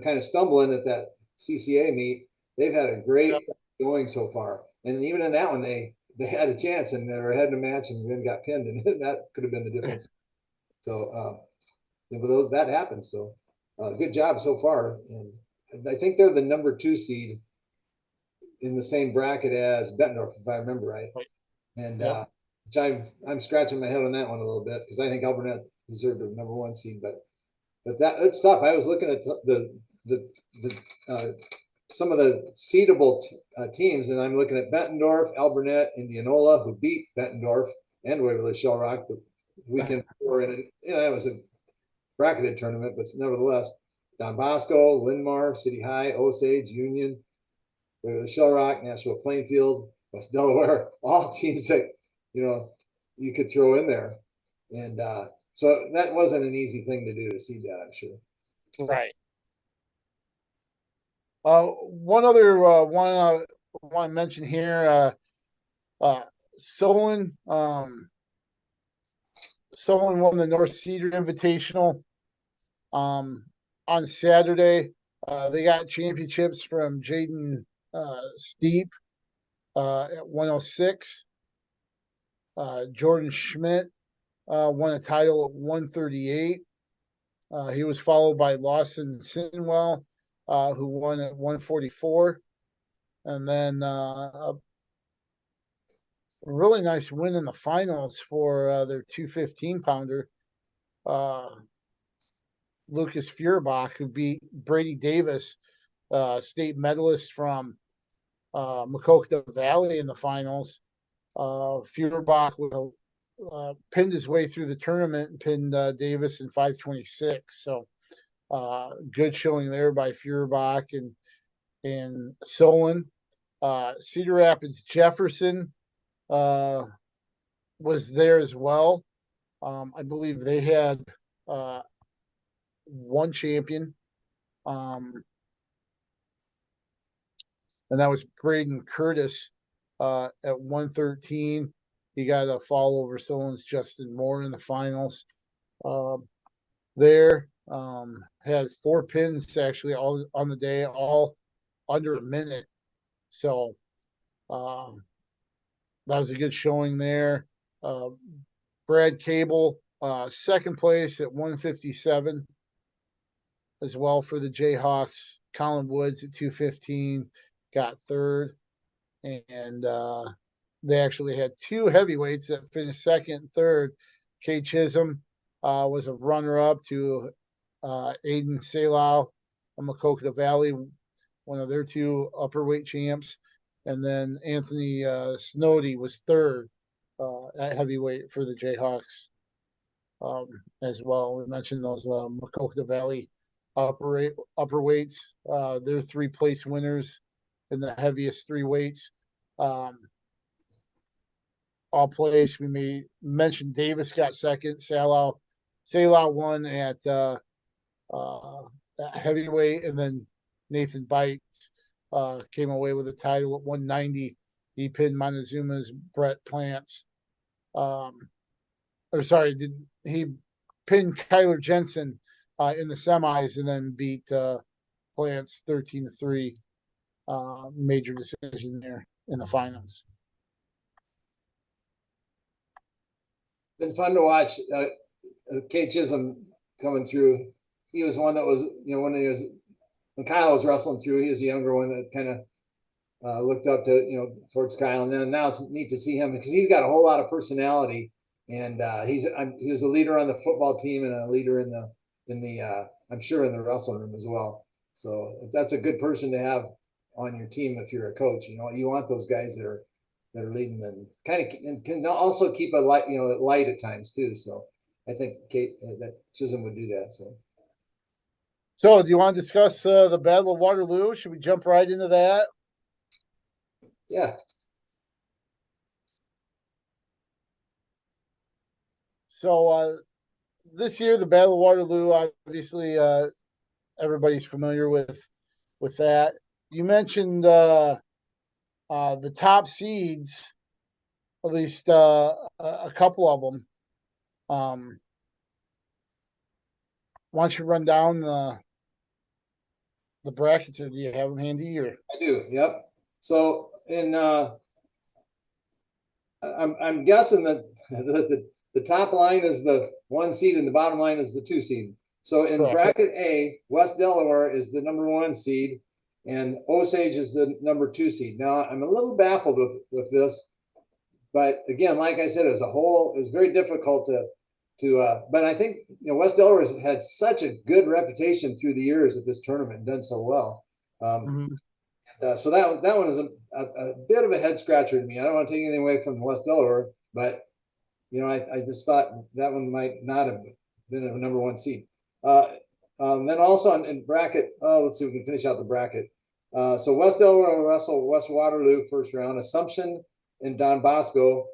kind of stumbling at that CCA meet, they've had a great going so far. And even in that one, they had a chance and they were ahead in a match and then got pinned, and that could have been the difference. So, but that happens. So, good job so far. And I think they're the number 2 seed in the same bracket as Bettendorf, if I remember right. And I'm scratching my head on that one a little bit because I think Albert deserved a number 1 seed, but it's tough. I was looking at the some of the seedable teams, and I'm looking at Bettendorf, Albert, Indianola, who beat Bettendorf and Waverly Shellrock the weekend before. And it was a bracketed tournament, but nevertheless, Don Bosco, Linn-Mar, City High, Osage, Union, Waverly Shellrock, Nashua Plainfield, West Delaware, all teams that you could throw in there. And so that wasn't an easy thing to do to see that, I'm sure. Right. One other one I want to mention here, Solon won the North Cedar Invitational on Saturday. They got championships from Jaden Steep at 106. Jordan Schmidt won a title at 138. He was followed by Lawson Sinwell, who won at 144. And then a really nice win in the finals for their 215-pounder, Lucas Feuerbach, who beat Brady Davis, state medalist from Maquoketa Valley, in the finals. Feuerbach pinned his way through the tournament and pinned Davis in 5:26. So good showing there by Feuerbach and Solon. Cedar Rapids Jefferson was there as well. I believe they had one champion, and that was Braden Curtis at 113. He got a fall over Solon's Justin Moore in the finals. There had 4 pins actually all on the day, all under a minute. So that was a good showing there. Brad Cable, second place at 157 as well for the Jayhawks. Colin Woods at 215 got third. And they actually had 2 heavyweights that finished second and third. Kay Chisholm was a runner-up to Aiden Salau from Maquoketa Valley, one of their 2 upperweight champs. And then Anthony Snowdy was third at heavyweight for the Jayhawks as well. We mentioned those Maquoketa Valley upperweights. They're 3 place winners in the heaviest 3 weights. All place. We mention Davis got second. Salau won at heavyweight, and then Nathan Bites came away with a title at 190. He pinned Montezuma's Brett Plants. He pinned Kyler Jensen in the semis and then beat Plants 13-3. Major decision there in the finals. Been fun to watch. Kate Chisholm coming through. He was one that was, when Kyle was wrestling through, he was a younger one that kind of looked up to, towards Kyle. And then now it's neat to see him because he's got a whole lot of personality, and he was a leader on the football team and a leader in the I'm sure in the wrestling room as well. So that's a good person to have on your team if you're a coach. You want those guys that are leading and kind of and can also keep a light, light at times too. So I think that Chisholm would do that. So do you want to discuss the Battle of Waterloo? Should we jump right into that? Yeah. So this year, the Battle of Waterloo, obviously, everybody's familiar with that. You mentioned the top seeds, at least a couple of them. Why don't you run down the brackets, or do you have them handy? Or I do. Yep. So I'm guessing that the top line is the 1 seed and the bottom line is the 2 seed. So in correct. bracket A, West Delaware is the number 1 seed, and Osage is the number 2 seed. Now I'm a little baffled with this, but again, like I said, it was very difficult but I think West Delaware has had such a good reputation through the years of this tournament and done so well. So that one is a bit of a head scratcher to me. I don't want to take anything away from West Delaware, but I just thought that one might not have been a number 1 seed. Then also in bracket, let's see if we can finish out the bracket. So West Delaware will wrestle West Waterloo first round. Assumption and Don Bosco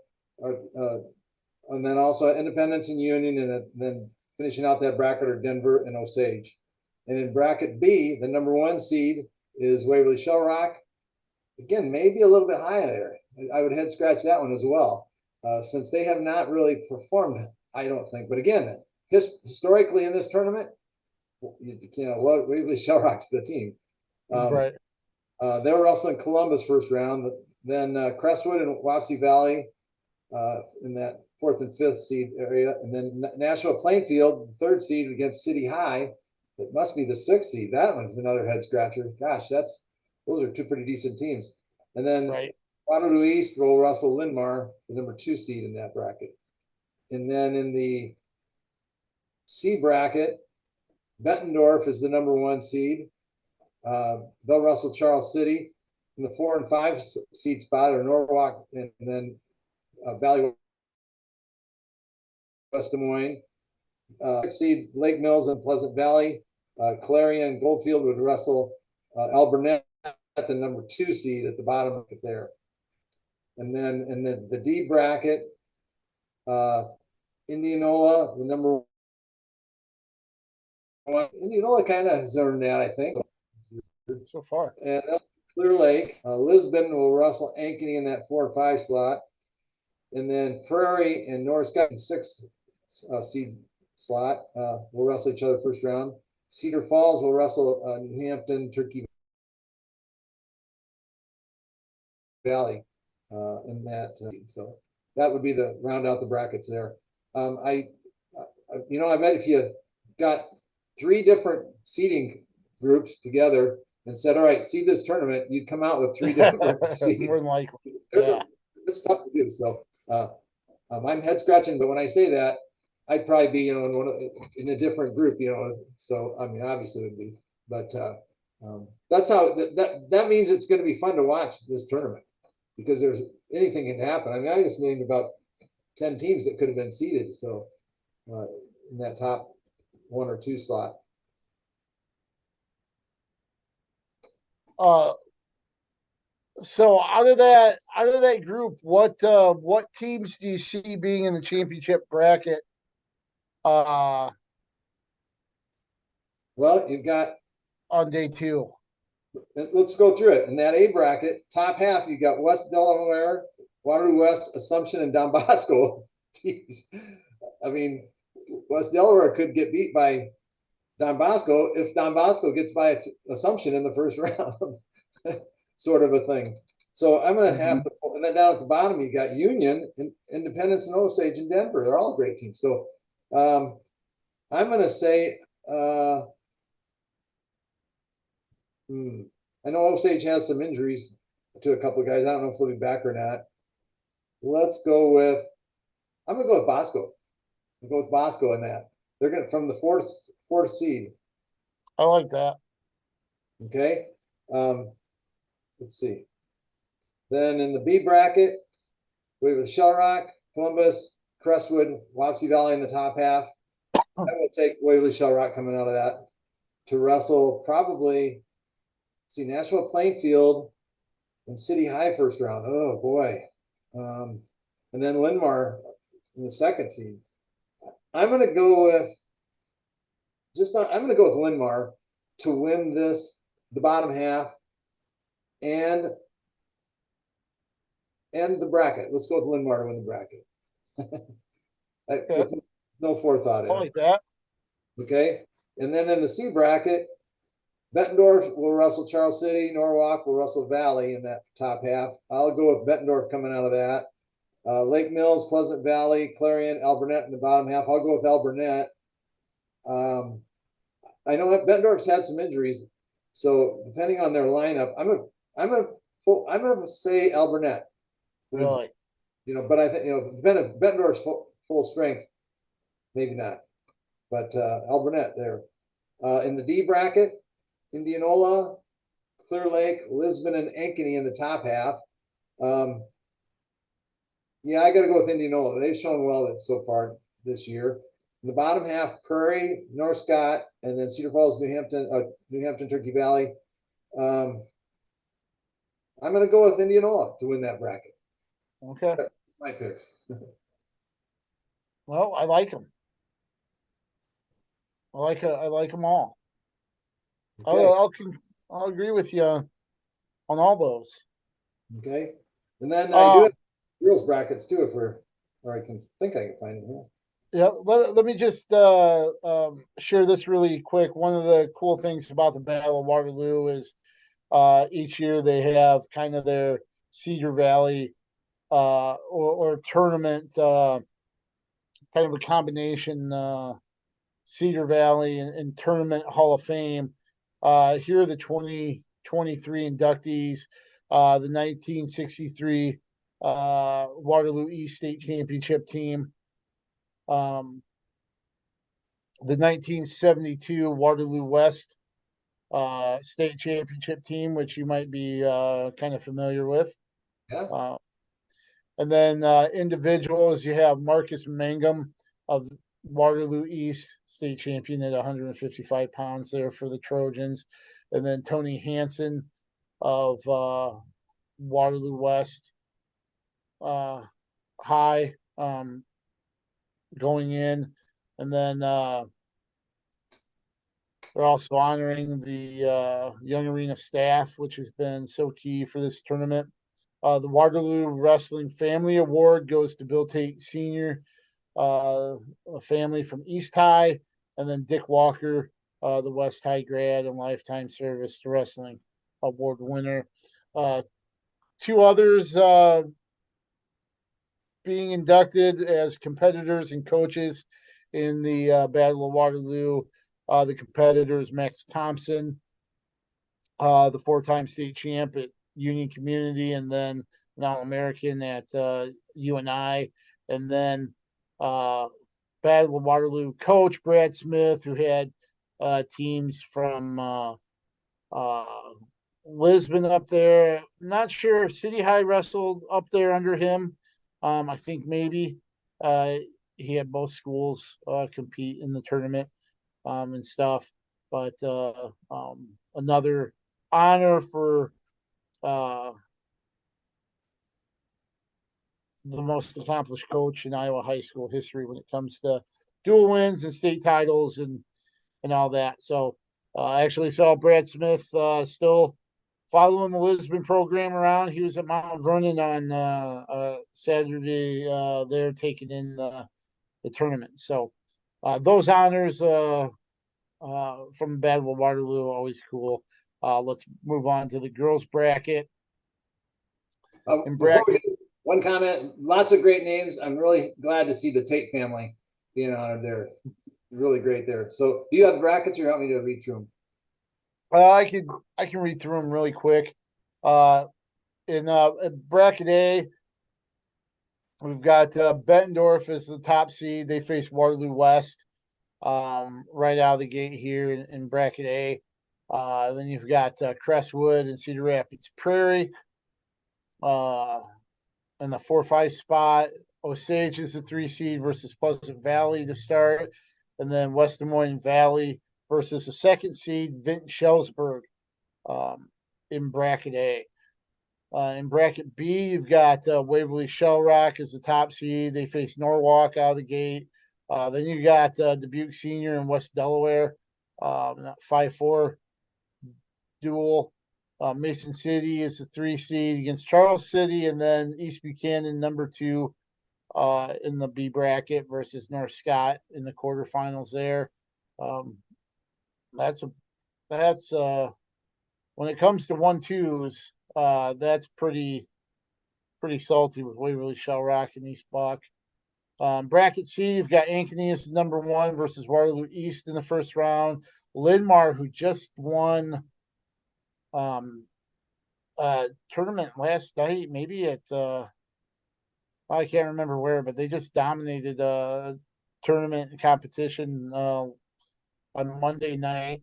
and then also Independence and Union, and then finishing out that bracket are Denver and Osage. And in bracket B, the number 1 seed is Waverly Shell Rock. Again, maybe a little bit higher there. I would head scratch that one as well, since they have not really performed, I don't think. But again, historically in this tournament, Waverly Shell Rock's the team. Right. They were also in Columbus first round. Then Crestwood and Wapsie Valley in that 4th and 5th seed area, and then Nashua Plainfield, 3rd seed against City High. It must be the 6th seed. That one's another head scratcher. Gosh, those are 2 pretty decent teams. And then Waterloo East will wrestle Linn-Mar, the number 2 seed in that bracket. And then in the C bracket, Bettendorf is the number 1 seed. They'll wrestle Charles City. In the 4 and 5 seed spot are Norwalk and then Valley West Des Moines. 6 seed Lake Mills and Pleasant Valley. Clarion and Goldfield would wrestle Alburnett, the number 2 seed at the bottom of it there. And then in the D bracket, Indianola, the number 1. Indianola kind of has earned that, I think, so far. And Clear Lake, Lisbon will wrestle Ankeny in that 4 and 5 slot. And then Prairie and North Scott in sixth seed slot will wrestle each other first round. Cedar Falls will wrestle New Hampton, Turkey Valley in that. So that would be the round out the brackets there. I bet if you got three different seeding groups together and said, all right, seed this tournament, you'd come out with three different seeds. More than likely. Yeah. It's tough to do. So I'm head scratching, but when I say that, I'd probably be, in a different group, so, I mean, obviously it would be, but that's how, that means it's going to be fun to watch this tournament because there's anything can happen. I mean, I just named about 10 teams that could have been seeded. So in that top 1 or 2 slot. So out of that group, what teams do you see being in the championship bracket? Well, you've got on day 2. Let's go through it. In that A bracket, top half, you got West Delaware, Waterloo West, Assumption, and Don Bosco. Jeez. I mean, West Delaware could get beat by Don Bosco if Don Bosco gets by Assumption in the first round, sort of a thing. So I'm going to have to, and then down at the bottom, you got Union, Independence, and Osage in Denver. They're all great teams. So I'm going to say, I know Osage has some injuries to a couple of guys. I don't know if they'll be back or not. Let's go with, I'm going to go with Bosco. I'll go with Bosco in that. They're going to, from the fourth seed. I like that. Okay. Let's see. Then in the B bracket, we have Shell Rock, Columbus, Crestwood, Wapsie Valley in the top half. I will take Waverly Shell Rock coming out of that to wrestle probably, Nashville Plainfield and City High first round. Oh boy. And then Linmar in the second seed. I'm going to go with Linmar to win the bottom half and the bracket. Let's go with Linmar to win the bracket. With no forethought in it. I like that. Okay. And then in the C bracket, Bettendorf will wrestle Charles City. Norwalk will wrestle Valley in that top half. I'll go with Bettendorf coming out of that. Lake Mills, Pleasant Valley, Clarion, Alburnett in the bottom half. I'll go with Alburnett. I know that Bettendorf's had some injuries, so depending on their lineup, I'm gonna say Alburnett. Really? But I think Bettendorf's full strength, maybe not. But Alburnett there. In the D bracket, Indianola, Clear Lake, Lisbon, and Ankeny in the top half. Yeah, I got to go with Indianola. They've shown well so far this year. In the bottom half, Prairie, North Scott, and then Cedar Falls, New Hampton, Turkey Valley. I'm going to go with Indianola to win that bracket. Okay. That's my picks. Well, I like them. I like them all. Okay. I'll agree with you on all those. Okay. And then I do have girls brackets too, or I can find it here. Yeah, let me just share this really quick. One of the cool things about the Battle of Waterloo is each year they have kind of their Cedar Valley or tournament, kind of a combination Cedar Valley and Tournament Hall of Fame. Here are the 2023 inductees. The 1963 Waterloo East State Championship team. The 1972 Waterloo West State Championship team, which you might be kind of familiar with. Yeah. And then individuals, you have Marcus Mangum of Waterloo East State Champion at 155 pounds there for the Trojans. And then Tony Hansen of Waterloo West High going in. And then they're also honoring the Young Arena staff, which has been so key for this tournament. The Waterloo Wrestling Family Award goes to Bill Tate Sr., a family from East High, and then Dick Walker, the West High grad and lifetime service to wrestling award winner. Uh, Two others being inducted as competitors and coaches in the Battle of Waterloo. The competitors Max Thompson, the four-time state champ at Union Community, and then an All-American at UNI, and then Battle of Waterloo coach Brad Smith, who had teams from uh, Lisbon up there. Not sure if City High wrestled up there under him. I think maybe uh, he had both schools compete in the tournament and stuff. But another honor for uh, the most accomplished coach in Iowa high school history when it comes to dual wins and state titles and all that. So I actually saw Brad Smith still following the Lisbon program around. He was at Mount Vernon on Saturday there taking in the tournament. So those honors from Battle of Waterloo always cool. Let's move on to the girls bracket. In Before we bracket, do, one comment, lots of great names. I'm really glad to see the Tate family being honored there. Really great there. So do you have brackets or you want me to read through them? I can read through them really quick. Uh, in bracket A, we've got Bettendorf as the top seed. They face Waterloo West right out of the gate here in bracket A. Then you've got Crestwood and Cedar Rapids Prairie in the 4-5 spot. Osage is the 3 seed versus Pleasant Valley to start. And then West Des Moines Valley versus the 2nd seed, Vinton Shellsburg in bracket A. In bracket B, you've got Waverly Shell Rock as the top seed. They face Norwalk out of the gate. Then you got Dubuque Senior and West Delaware, 5-4 duel. Mason City is the 3 seed against Charles City, and then East Buchanan, number 2 in the B bracket versus North Scott in the quarterfinals there. Um, that's a that's when it comes to 1-2s, that's pretty salty with Waverly Shell Rock and East Buck. Bracket C, you've got Ankeny as number 1 versus Waterloo East in the first round. Linn-Mar, who just won tournament last night, maybe at I can't remember where, but they just dominated tournament competition on Monday night.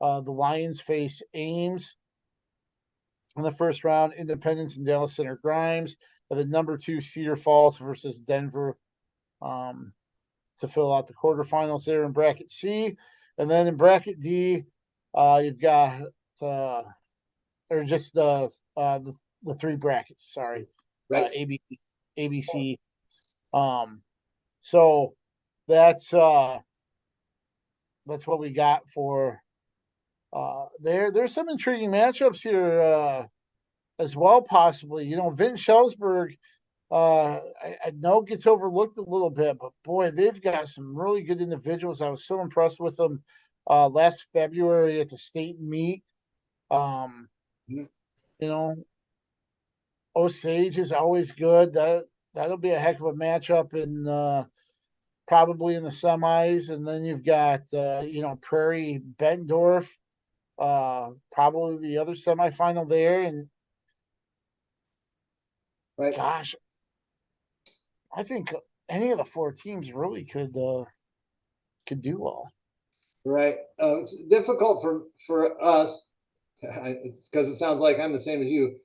The Lions face Ames in the first round, Independence and Dallas Center Grimes, and the number 2 Cedar Falls versus Denver to fill out the quarterfinals there in bracket C. And then in bracket D, you've got or just the 3 brackets. Sorry, Right. ABC. So that's what we got for there. There's some intriguing matchups here as well, possibly. Vinton Shellsburg, I know gets overlooked a little bit, but boy, they've got some really good individuals. I was so impressed with them last February at the state meet. Mhm. You know, Osage is always good. That'll be a heck of a matchup in probably in the semis, and then you've got Prairie Bettendorf, probably the other semifinal there, and Right. gosh, I think any of the 4 teams really could do well. Right. It's difficult for us because it sounds like I'm the same as you.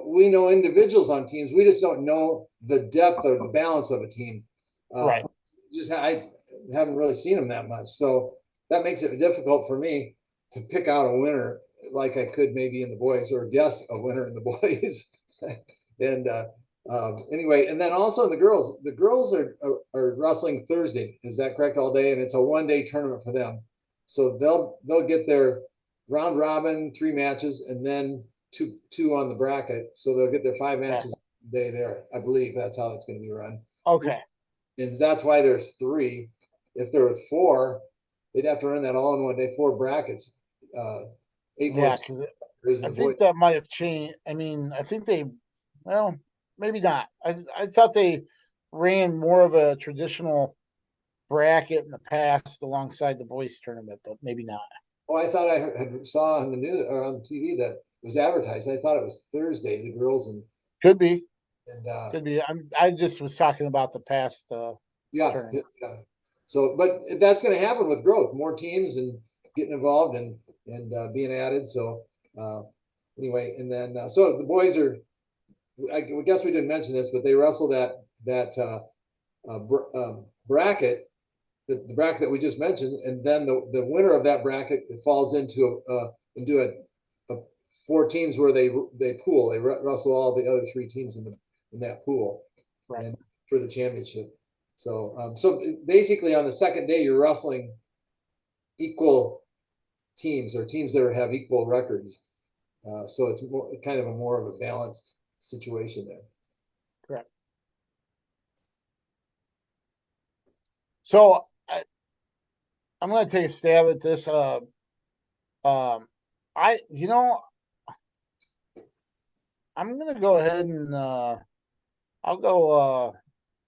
We know individuals on teams. We just don't know the depth or the balance of a team. Right. I haven't really seen them that much, so that makes it difficult for me to pick out a winner like I could maybe in the boys or guess a winner in the boys. And anyway, and then also in the girls are wrestling Thursday. Is that correct? All day, and it's a 1-day tournament for them. So they'll get their round robin 3 matches, and then two on the bracket, so they'll get their 5 matches Yeah. a day there. I believe that's how it's going to be run, Okay. and that's why there's three. If there was four, they'd have to run that all in one day, four brackets, 8 more Yeah, because girls I and boys. think that might have changed. I mean, I think well, maybe not. I thought they ran more of a traditional bracket in the past alongside the boys tournament, but maybe not. Oh, I thought I had saw on the news or on TV that it was advertised. I thought it was Thursday, the girls Could be, and could be. I just was talking about the past yeah, tournament. yeah. So, but that's going to happen with growth, more teams and getting involved and being added. So, uh, anyway, and then so the boys are. I guess we didn't mention this, but they wrestle that bracket, the bracket that we just mentioned, and then the winner of that bracket falls into a four teams where they pool. They wrestle all the other three teams in that pool, Right. and for the championship. So basically, on the second day, you're wrestling equal teams or teams that have equal records. So it's kind of more of a balanced situation there. Correct. So I'm going to take a stab at this. I I'm going to go ahead and I'll go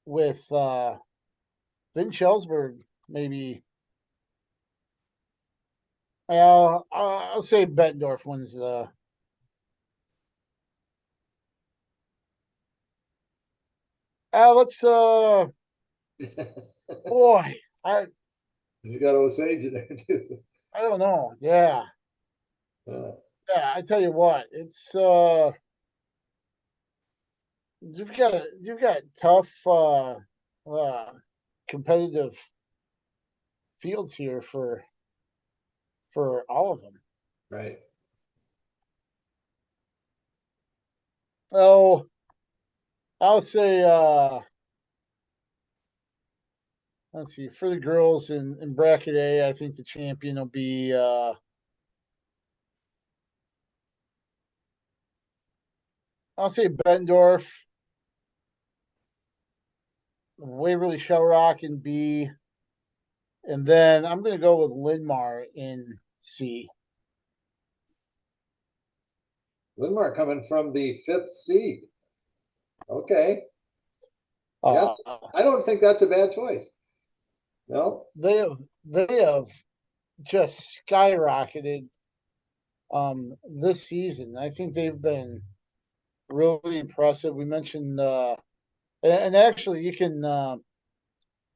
with Vin Schellsberg. Maybe I'll say Bettendorf wins the. Let's boy, I You got Osage in there too. I don't know. Yeah, Uh, yeah. I tell you what, it's you've got tough uh competitive fields here for all of them. right. Oh, I'll say let's see, for the girls in bracket A, I think the champion will be I'll say Bettendorf, Waverly Shell Rock in B, and then I'm gonna go with Linmar in C. Linmar coming from the fifth seed. Okay. Yeah. Uh, I don't think that's a bad choice. No. they have just skyrocketed this season. I think they've been really impressive. We mentioned and actually you can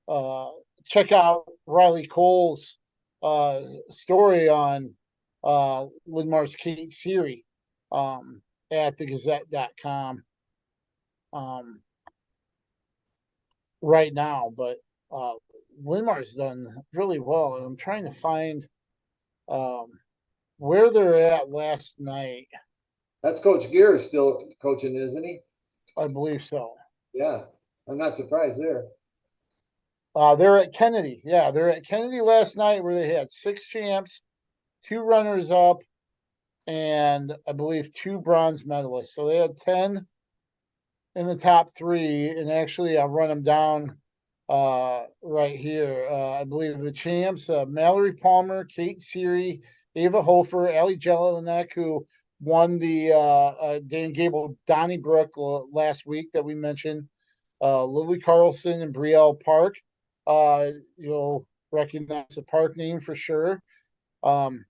uh, check out Riley Cole's uh, story on Linmar's Kate Siri at thegazette.com right now. But uh, Linmar's done really well. And I'm trying to find um, where they're at last night. That's Coach Gear is still coaching, isn't he? I believe so. Yeah. I'm not surprised there. They're at Kennedy. Yeah, they're at Kennedy last night where they had 6 champs, 2 runners up, and I believe 2 bronze medalists. So they had 10 in the top three. And actually, I'll run them down right here. I believe the champs Mallory Palmer, Kate Seary, Ava Hofer, Allie Jelinek, who won the Dan Gable Donnybrook last week that we mentioned, Lily Carlson and Brielle Park. You'll recognize the park name for sure. Um,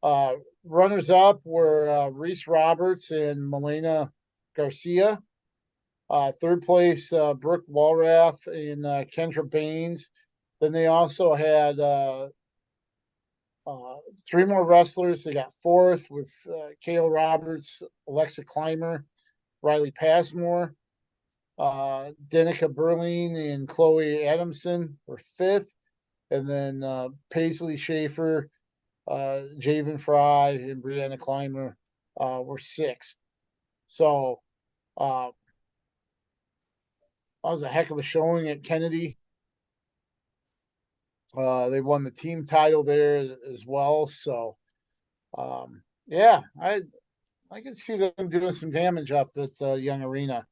uh, Runners up were Reese Roberts and Melena Garcia. Third place, Brooke Walrath and Kendra Baines. Then they also had 3 more wrestlers. They got fourth with Kale Roberts, Alexa Clymer, Riley Passmore, Danica Berling, and Chloe Adamson were fifth. And then Paisley Schaefer, Javen Fry, and Brianna Clymer were sixth. So that was a heck of a showing at Kennedy. They won the team title there as well. So, yeah, I can see them doing some damage up at Young Arena.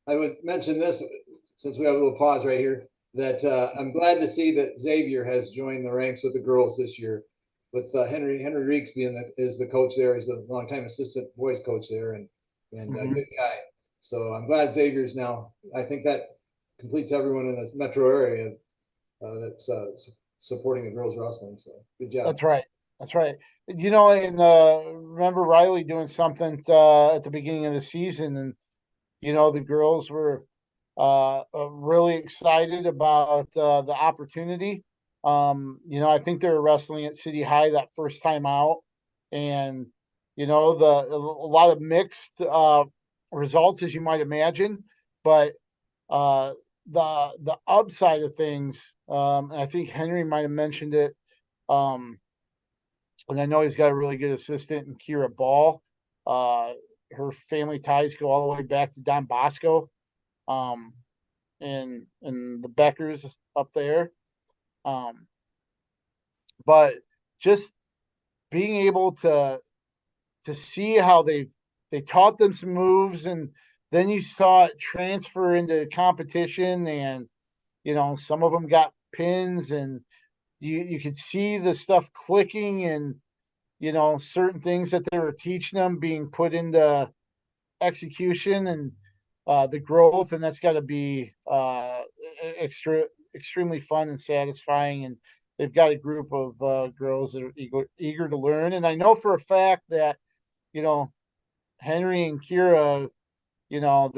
I would mention this since we have a little pause right here, that I'm glad to see that Xavier has joined the ranks with the girls this year, with Henry Reeks is the coach there. He's a longtime assistant boys coach there, and a good guy. So I'm glad Xavier's now. I think that completes everyone in this metro area that's supporting the girls wrestling. So good job. That's right. That's right. You know, and remember Riley doing something at the beginning of the season, and you know the girls were really excited about the opportunity. You know, I think they were wrestling at City High that first time out, and you know a lot of mixed results as you might imagine, but uh, the upside of things, and I think Henry might have mentioned it. Um, and I know he's got a really good assistant in Kira Ball. Uh, her family ties go all the way back to Don Bosco, um, and the Beckers up there. Um, but just being able to see how they taught them some moves, and then you saw it transfer into competition, and you know some of them got pins, and you could see the stuff clicking, and you know certain things that they were teaching them being put into execution, and the growth, and that's got to be extremely fun and satisfying. And they've got a group of girls that are eager to learn, and I know for a fact that you know Henry and Kira, you know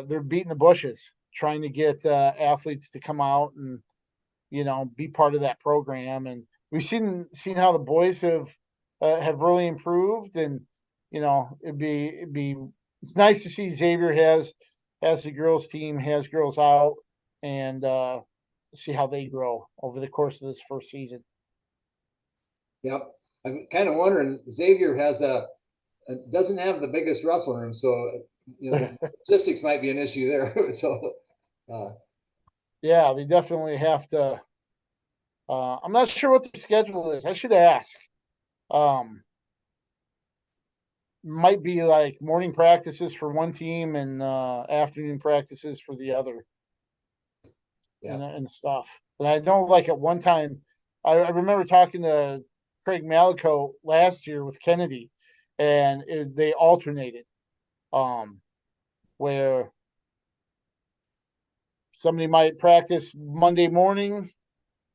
they're beating the bushes trying to get athletes to come out and you know be part of that program. And we've seen how the boys have really improved, and you know it's nice to see Xavier has the girls team, has girls out, and see how they grow over the course of this first season. Yep. I'm kind of wondering. Xavier has doesn't have the biggest wrestle room, so you know logistics might be an issue there. So Yeah, they definitely have to. I'm not sure what their schedule is. I should ask. Um, might be like morning practices for one team and afternoon practices for the other, yeah, and stuff. And I know, like at one time, I remember talking to Craig Malico last year with Kennedy, and they alternated, um, where somebody might practice Monday morning,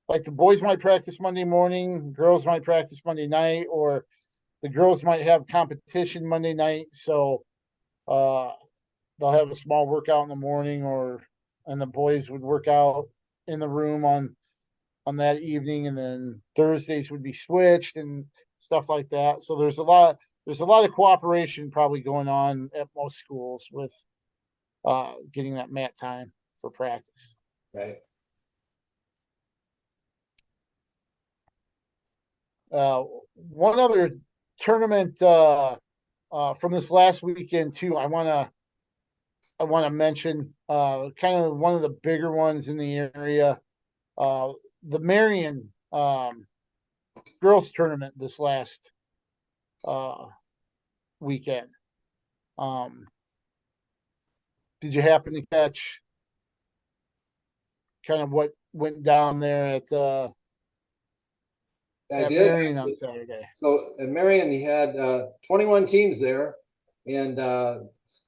like the boys might practice Monday morning, girls might practice Monday night, or the girls might have competition Monday night, so uh, they'll have a small workout in the morning, or and the boys would work out in the room on that evening, and then Thursdays would be switched and stuff like that. So there's a lot of cooperation probably going on at most schools with getting that mat time for practice. right. Uh, one other tournament from this last weekend too. I want to mention kind of one of the bigger ones in the area. Uh, the Marion girls tournament this last uh, weekend. Um, did you happen to catch kind of what went down there I at did Marion on actually. Saturday? So at Marion, he had 21 teams there, and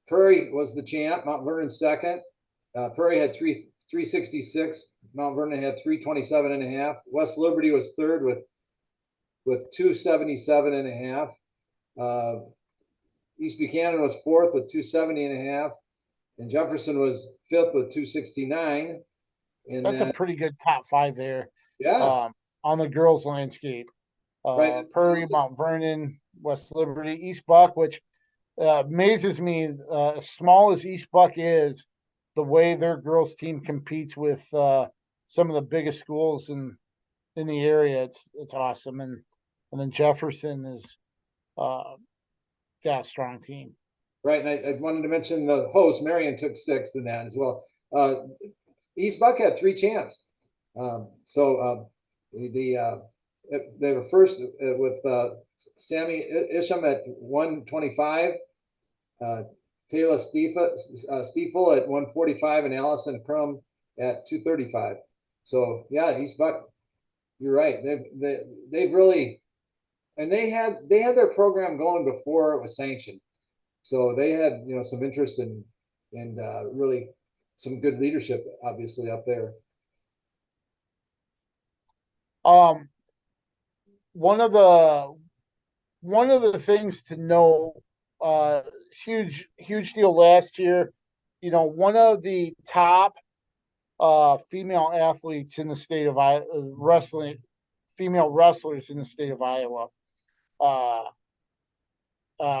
Prairie was the champ. Mount Vernon second. Prairie had 366. Mount Vernon had 327 and a half. West Liberty was third with 277 and a half. East Buchanan was fourth with 270 and a half, and Jefferson was fifth with 269. And That's a then pretty good top five there yeah, um, on the girls' landscape. right. Prairie, Mount Vernon, West Liberty, East Buck, which amazes me. As small as East Buck is, the way their girls team competes with some of the biggest schools in the area, it's awesome. And then Jefferson is uh, got a strong team. Right, and I wanted to mention the host, Marion, took sixth in that as well. East Buck had 3 champs. They were first with Sammy Isham at 125, Taylor Stiefel at 145, and Allison Crum at 235. So yeah, East Buck, you're right. They've really, and they had their program going before it was sanctioned. So they had some interest and really some good leadership, obviously, up there. Um, one of the things to know, huge deal last year. One of the top female athletes in the state of Iowa, female wrestlers in the state of Iowa, uh,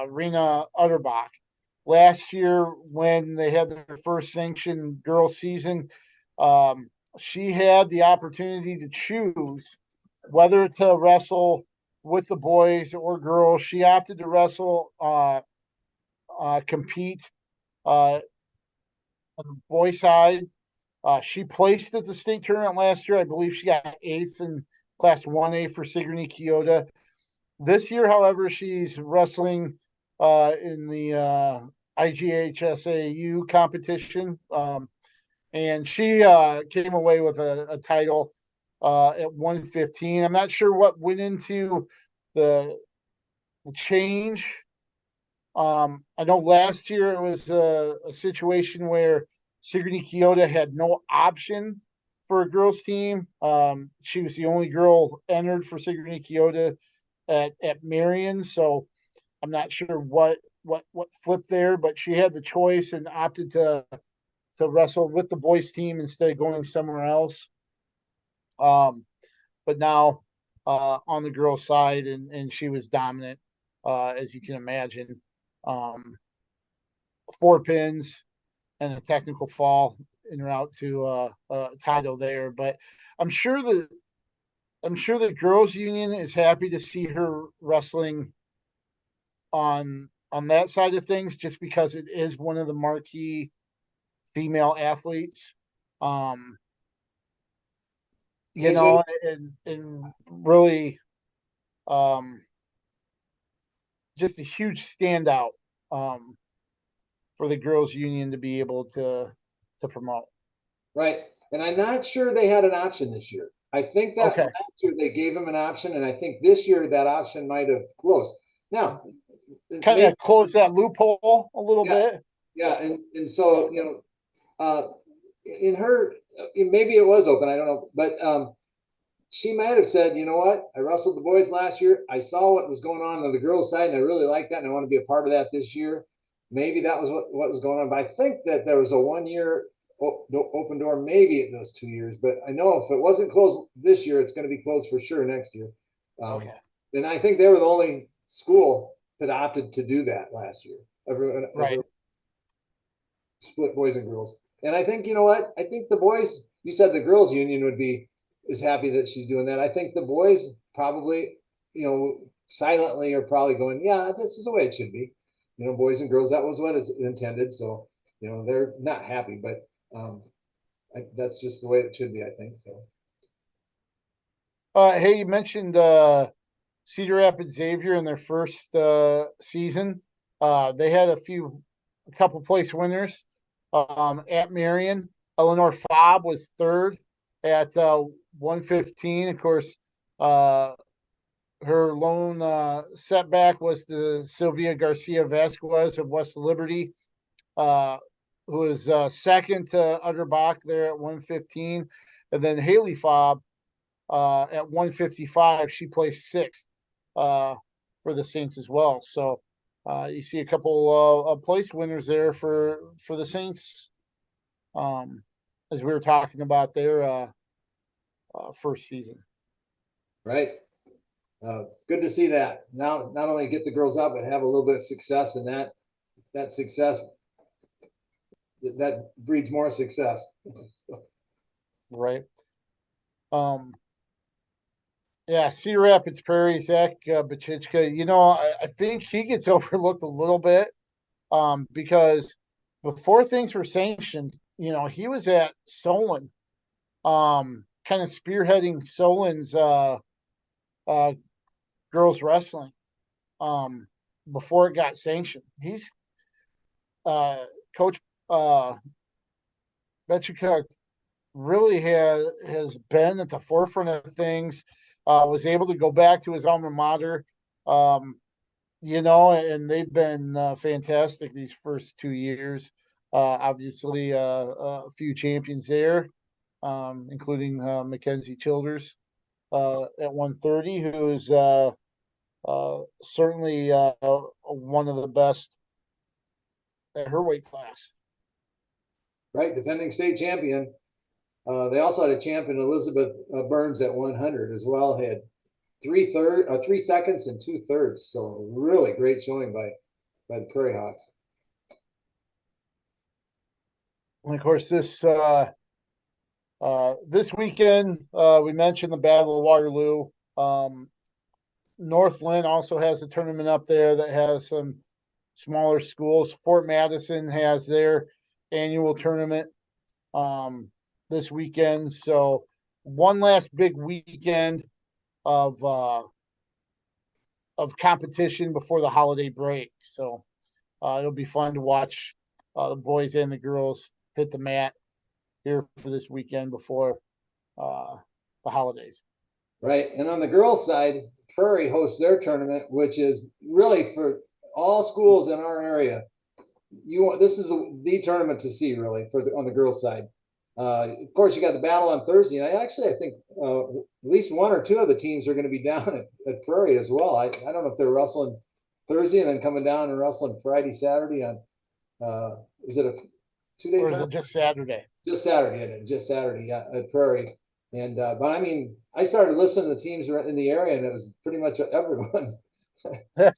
Rena Utterbach. Last year, when they had their first sanctioned girls season, she had the opportunity to choose whether to wrestle with the boys or girls. She opted to wrestle, compete on the boy side. She placed at the state tournament last year. I believe she got eighth in Class 1A for Sigourney Kyoto. This year, however, she's wrestling in the IGHSAU competition, and she came away with a title at 115. I'm not sure what went into the change. I know last year it was a situation where Sigourney Kyoto had no option for a girls team. She was the only girl entered for Sigourney Kyoto at Marion, so I'm not sure what flipped there, but she had the choice and opted to wrestle with the boys team instead of going somewhere else. But now on the girls side, and she was dominant, as you can imagine. Um, 4 pins and a technical fall en route to a title there. But I'm sure the girls union is happy to see her wrestling on that side of things, just because it is one of the marquee female athletes. Um, KJ, and really, um, just a huge standout, um, for the girls union to be able to promote. right? And I'm not sure they had an option this year. I think that Okay, last year they gave them an option, and I think this year that option might have closed. Now, kind maybe of close that loophole a little yeah, bit. yeah, and so in her maybe it was open. I don't know, but she might have said, you know what, I wrestled the boys last year. I saw what was going on the girls' side, and I really like that, and I want to be a part of that this year. Maybe that was what was going on. But I think that there was a 1 year open door, maybe in those 2 years. But I know if it wasn't closed this year, it's going to be closed for sure next year. Okay, And I think they were the only school that opted to do that last year. right. Everyone split boys and girls. And I think, you know what? I think the boys, you said the girls union is happy that she's doing that. I think the boys probably, silently are probably going, yeah, this is the way it should be. Boys and girls, that was what is intended. So, they're not happy, but that's just the way it should be, I think. So, Hey, you mentioned Cedar Rapids Xavier in their first season. They had a couple place winners at Marion. Eleanor Fobb was third at 115. Of course, uh, her lone setback was the Sylvia Garcia Vasquez of West Liberty, uh, who was second to Utterbach there at 115. And then Haley Fobb at 155. She placed sixth for the Saints as well. So you see a couple of place winners there for the Saints, as we were talking about their first season. right. Good to see that. Now, not only get the girls out, but have a little bit of success, and that success that breeds more success. Right. Um, yeah, Cedar Rapids Prairie, Zach Bachichka, I think he gets overlooked a little bit, because before things were sanctioned, he was at Solon, kind of spearheading Solon's uh, girls wrestling before it got sanctioned. He's Coach Betchika really has been at the forefront of things. Was able to go back to his alma mater, and they've been fantastic these first 2 years. Obviously, a few champions there, including Mackenzie Childers at 130, who is certainly one of the best at her weight class. Right, defending state champion. They also had a champion, Elizabeth Burns, at 100 as well. Had 3 seconds and 2/3. So really great showing by the Prairie Hawks. And of course, this weekend we mentioned the Battle of Waterloo. Northland also has a tournament up there that has some smaller schools. Fort Madison has their annual tournament this weekend. So one last big weekend of competition before the holiday break. So it'll be fun to watch the boys and the girls hit the mat here for this weekend before the holidays. Right, and on the girls' side, Prairie hosts their tournament, which is really for all schools in our area. This is the tournament to see really on the girls' side. Of course, you got the battle on Thursday, and I think at least one or two of the teams are going to be down at Prairie as well. I don't know if they're wrestling Thursday and then coming down and wrestling Friday, Saturday on. Is it a 2-day? Or is it just Saturday? Just Saturday, yeah, at Prairie. And but I mean, I started listening to the teams in the area, and it was pretty much everyone at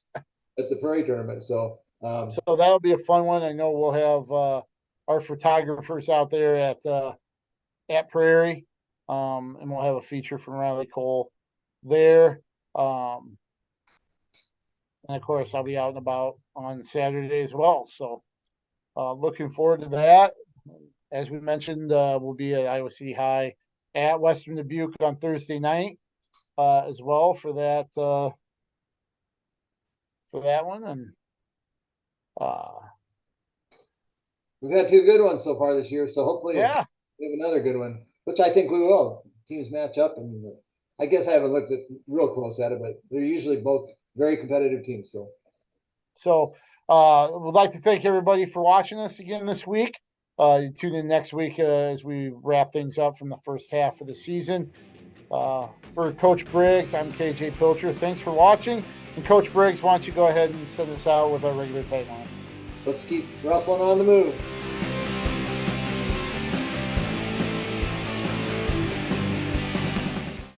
the Prairie tournament. So that'll be a fun one. I know we'll have our photographers out there at Prairie, and we'll have a feature from Riley Cole there. And of course, I'll be out and about on Saturday as well. So looking forward to that. As we mentioned, we'll be at Iowa City High at Western Dubuque on Thursday night as well for that one. And we've had 2 good ones so far this year, so hopefully we have another good one, which I think we will. Teams match up, and I guess I haven't looked real close at it, but they're usually both very competitive teams. So would like to thank everybody for watching us again this week. Tune in next week as we wrap things up from the first half of the season. For Coach Briggs, I'm KJ Pilcher. Thanks for watching. And Coach Briggs, why don't you go ahead and send us out with our regular tagline? Let's keep wrestling on the move.